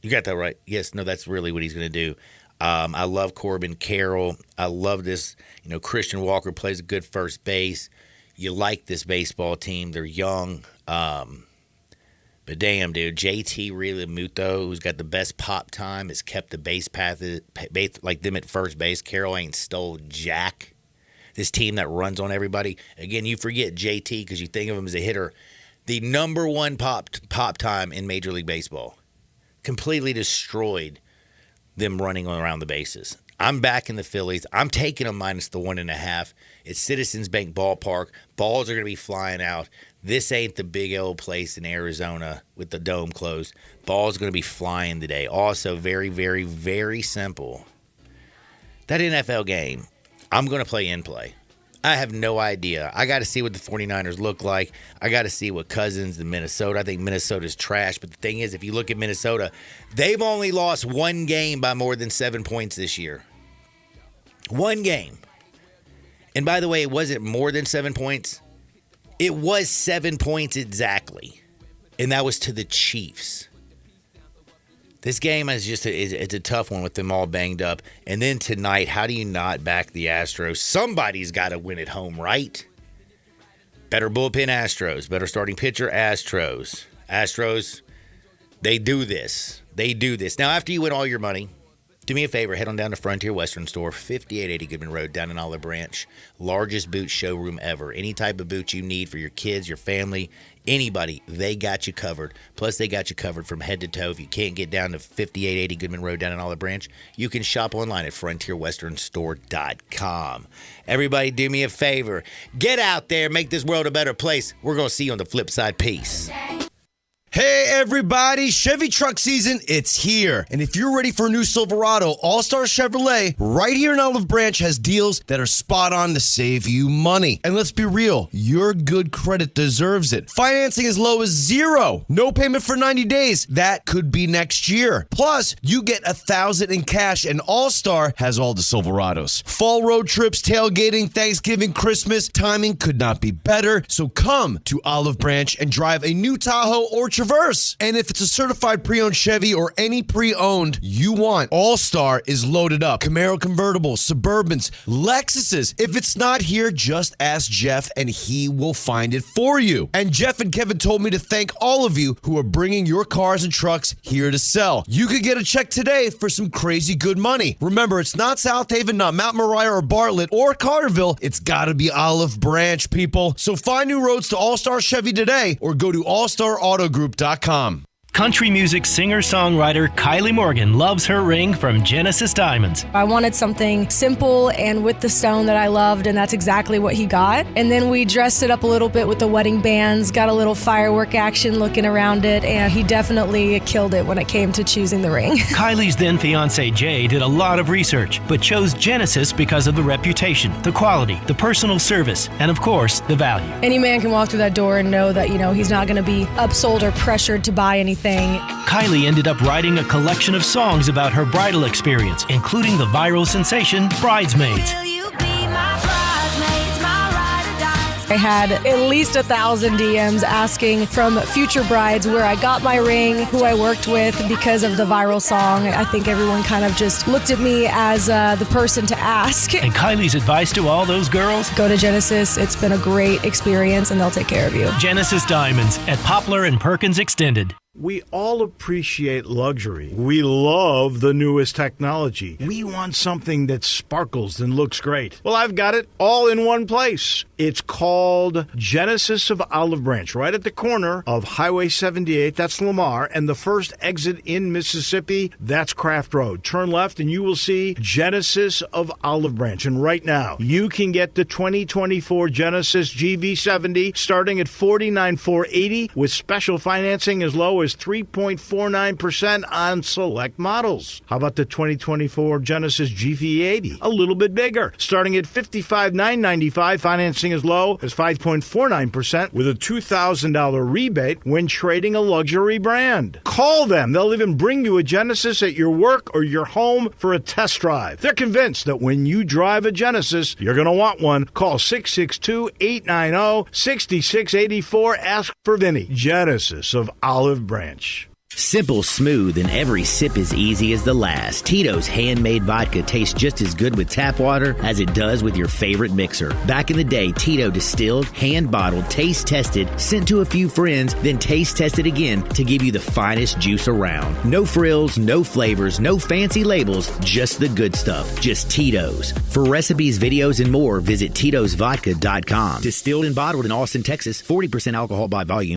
You got that right? Yes, no, that's really what he's going to do. I love Corbin Carroll. I love this. Christian Walker plays a good first base. You like this baseball team. They're young. But damn, dude, JT Realmuto, who's got the best pop time, has kept the base path like them at first base. Carroll ain't stole jack. This team that runs on everybody. Again, you forget JT because you think of him as a hitter. The number 1 pop time in Major League Baseball. Completely destroyed them running around the bases. I'm back in the Phillies. I'm taking them minus the 1.5. It's Citizens Bank Ballpark. Balls are going to be flying out. This ain't the big old place in Arizona with the dome closed. Balls are going to be flying today. Also, very, very, very simple. That NFL game, I'm going to play in play. I have no idea. I got to see what the 49ers look like. I got to see what Cousins and Minnesota. I think Minnesota's trash. But the thing is, if you look at Minnesota, they've only lost 1 game by more than 7 points this year. 1 game. And by the way, it wasn't more than 7 points. It was 7 points exactly. And that was to the Chiefs. This game is just it's a tough one with them all banged up. And then tonight, how do you not back the Astros? Somebody's got to win at home, right? Better bullpen Astros. Better starting pitcher Astros. Astros, they do this. They do this. Now, after you win all your money, do me a favor. Head on down to Frontier Western Store, 5880 Goodman Road, down in Olive Branch. Largest boot showroom ever. Any type of boot you need for your kids, your family, anybody, they got you covered. Plus, they got you covered from head to toe. If you can't get down to 5880 Goodman Road down in Olive Branch, you can shop online at frontierwesternstore.com. Everybody, do me a favor. Get out there. Make this world a better place. We're going to see you on the flip side. Peace. Hey everybody, Chevy truck season, it's here. And if you're ready for a new Silverado, All-Star Chevrolet right here in Olive Branch has deals that are spot on to save you money. And let's be real, your good credit deserves it. Financing as low as 0. No payment for 90 days. That could be next year. Plus, you get $1,000 in cash, and All-Star has all the Silverados. Fall road trips, tailgating, Thanksgiving, Christmas, timing could not be better. So come to Olive Branch and drive a new Tahoe or Traverse. And if it's a certified pre-owned Chevy or any pre-owned you want, All-Star is loaded up. Camaro convertibles, Suburbans, Lexuses. If it's not here, just ask Jeff and he will find it for you. And Jeff and Kevin told me to thank all of you who are bringing your cars and trucks here to sell. You could get a check today for some crazy good money. Remember, it's not South Haven, not Mount Moriah or Bartlett or Carterville. It's got to be Olive Branch, people. So find new roads to All-Star Chevy today or go to allstarautogroup.com. Country music singer-songwriter Kylie Morgan loves her ring from Genesis Diamonds. I wanted something simple and with the stone that I loved, and that's exactly what he got. And then we dressed it up a little bit with the wedding bands, got a little firework action looking around it, and he definitely killed it when it came to choosing the ring. Kylie's then-fiancé Jay did a lot of research, but chose Genesis because of the reputation, the quality, the personal service, and of course, the value. Any man can walk through that door and know that, he's not going to be upsold or pressured to buy anything. Kylie ended up writing a collection of songs about her bridal experience, including the viral sensation Bridesmaids. I had at least 1,000 DMs asking from future brides where I got my ring, who I worked with because of the viral song. I think everyone kind of just looked at me as the person to ask. And Kylie's advice to all those girls? Go to Genesis. It's been a great experience, and they'll take care of you. Genesis Diamonds at Poplar and Perkins Extended. We all appreciate luxury. We love the newest technology. We want something that sparkles and looks great. Well, I've got it all in one place. It's called Genesis of Olive Branch, right at the corner of Highway 78, that's Lamar, and the first exit in Mississippi, that's Craft Road. Turn left and you will see Genesis of Olive Branch. And right now, you can get the 2024 Genesis GV70 starting at $49,480 with special financing as low as 3.49% on select models. How about the 2024 Genesis GV80? A little bit bigger, starting at $55,995, financing as low as 5.49% with a $2,000 rebate when trading a luxury brand. Call them. They'll even bring you a Genesis at your work or your home for a test drive. They're convinced that when you drive a Genesis, you're going to want one. Call 662-890-6684. Ask for Vinny. Genesis of Olive Branch. Simple, smooth, and every sip as easy as the last. Tito's handmade vodka tastes just as good with tap water as it does with your favorite mixer. Back in the day, Tito distilled, hand-bottled, taste-tested, sent to a few friends, then taste-tested again to give you the finest juice around. No frills, no flavors, no fancy labels, just the good stuff. Just Tito's. For recipes, videos, and more, visit Tito'sVodka.com. Distilled and bottled in Austin, Texas, 40% alcohol by volume.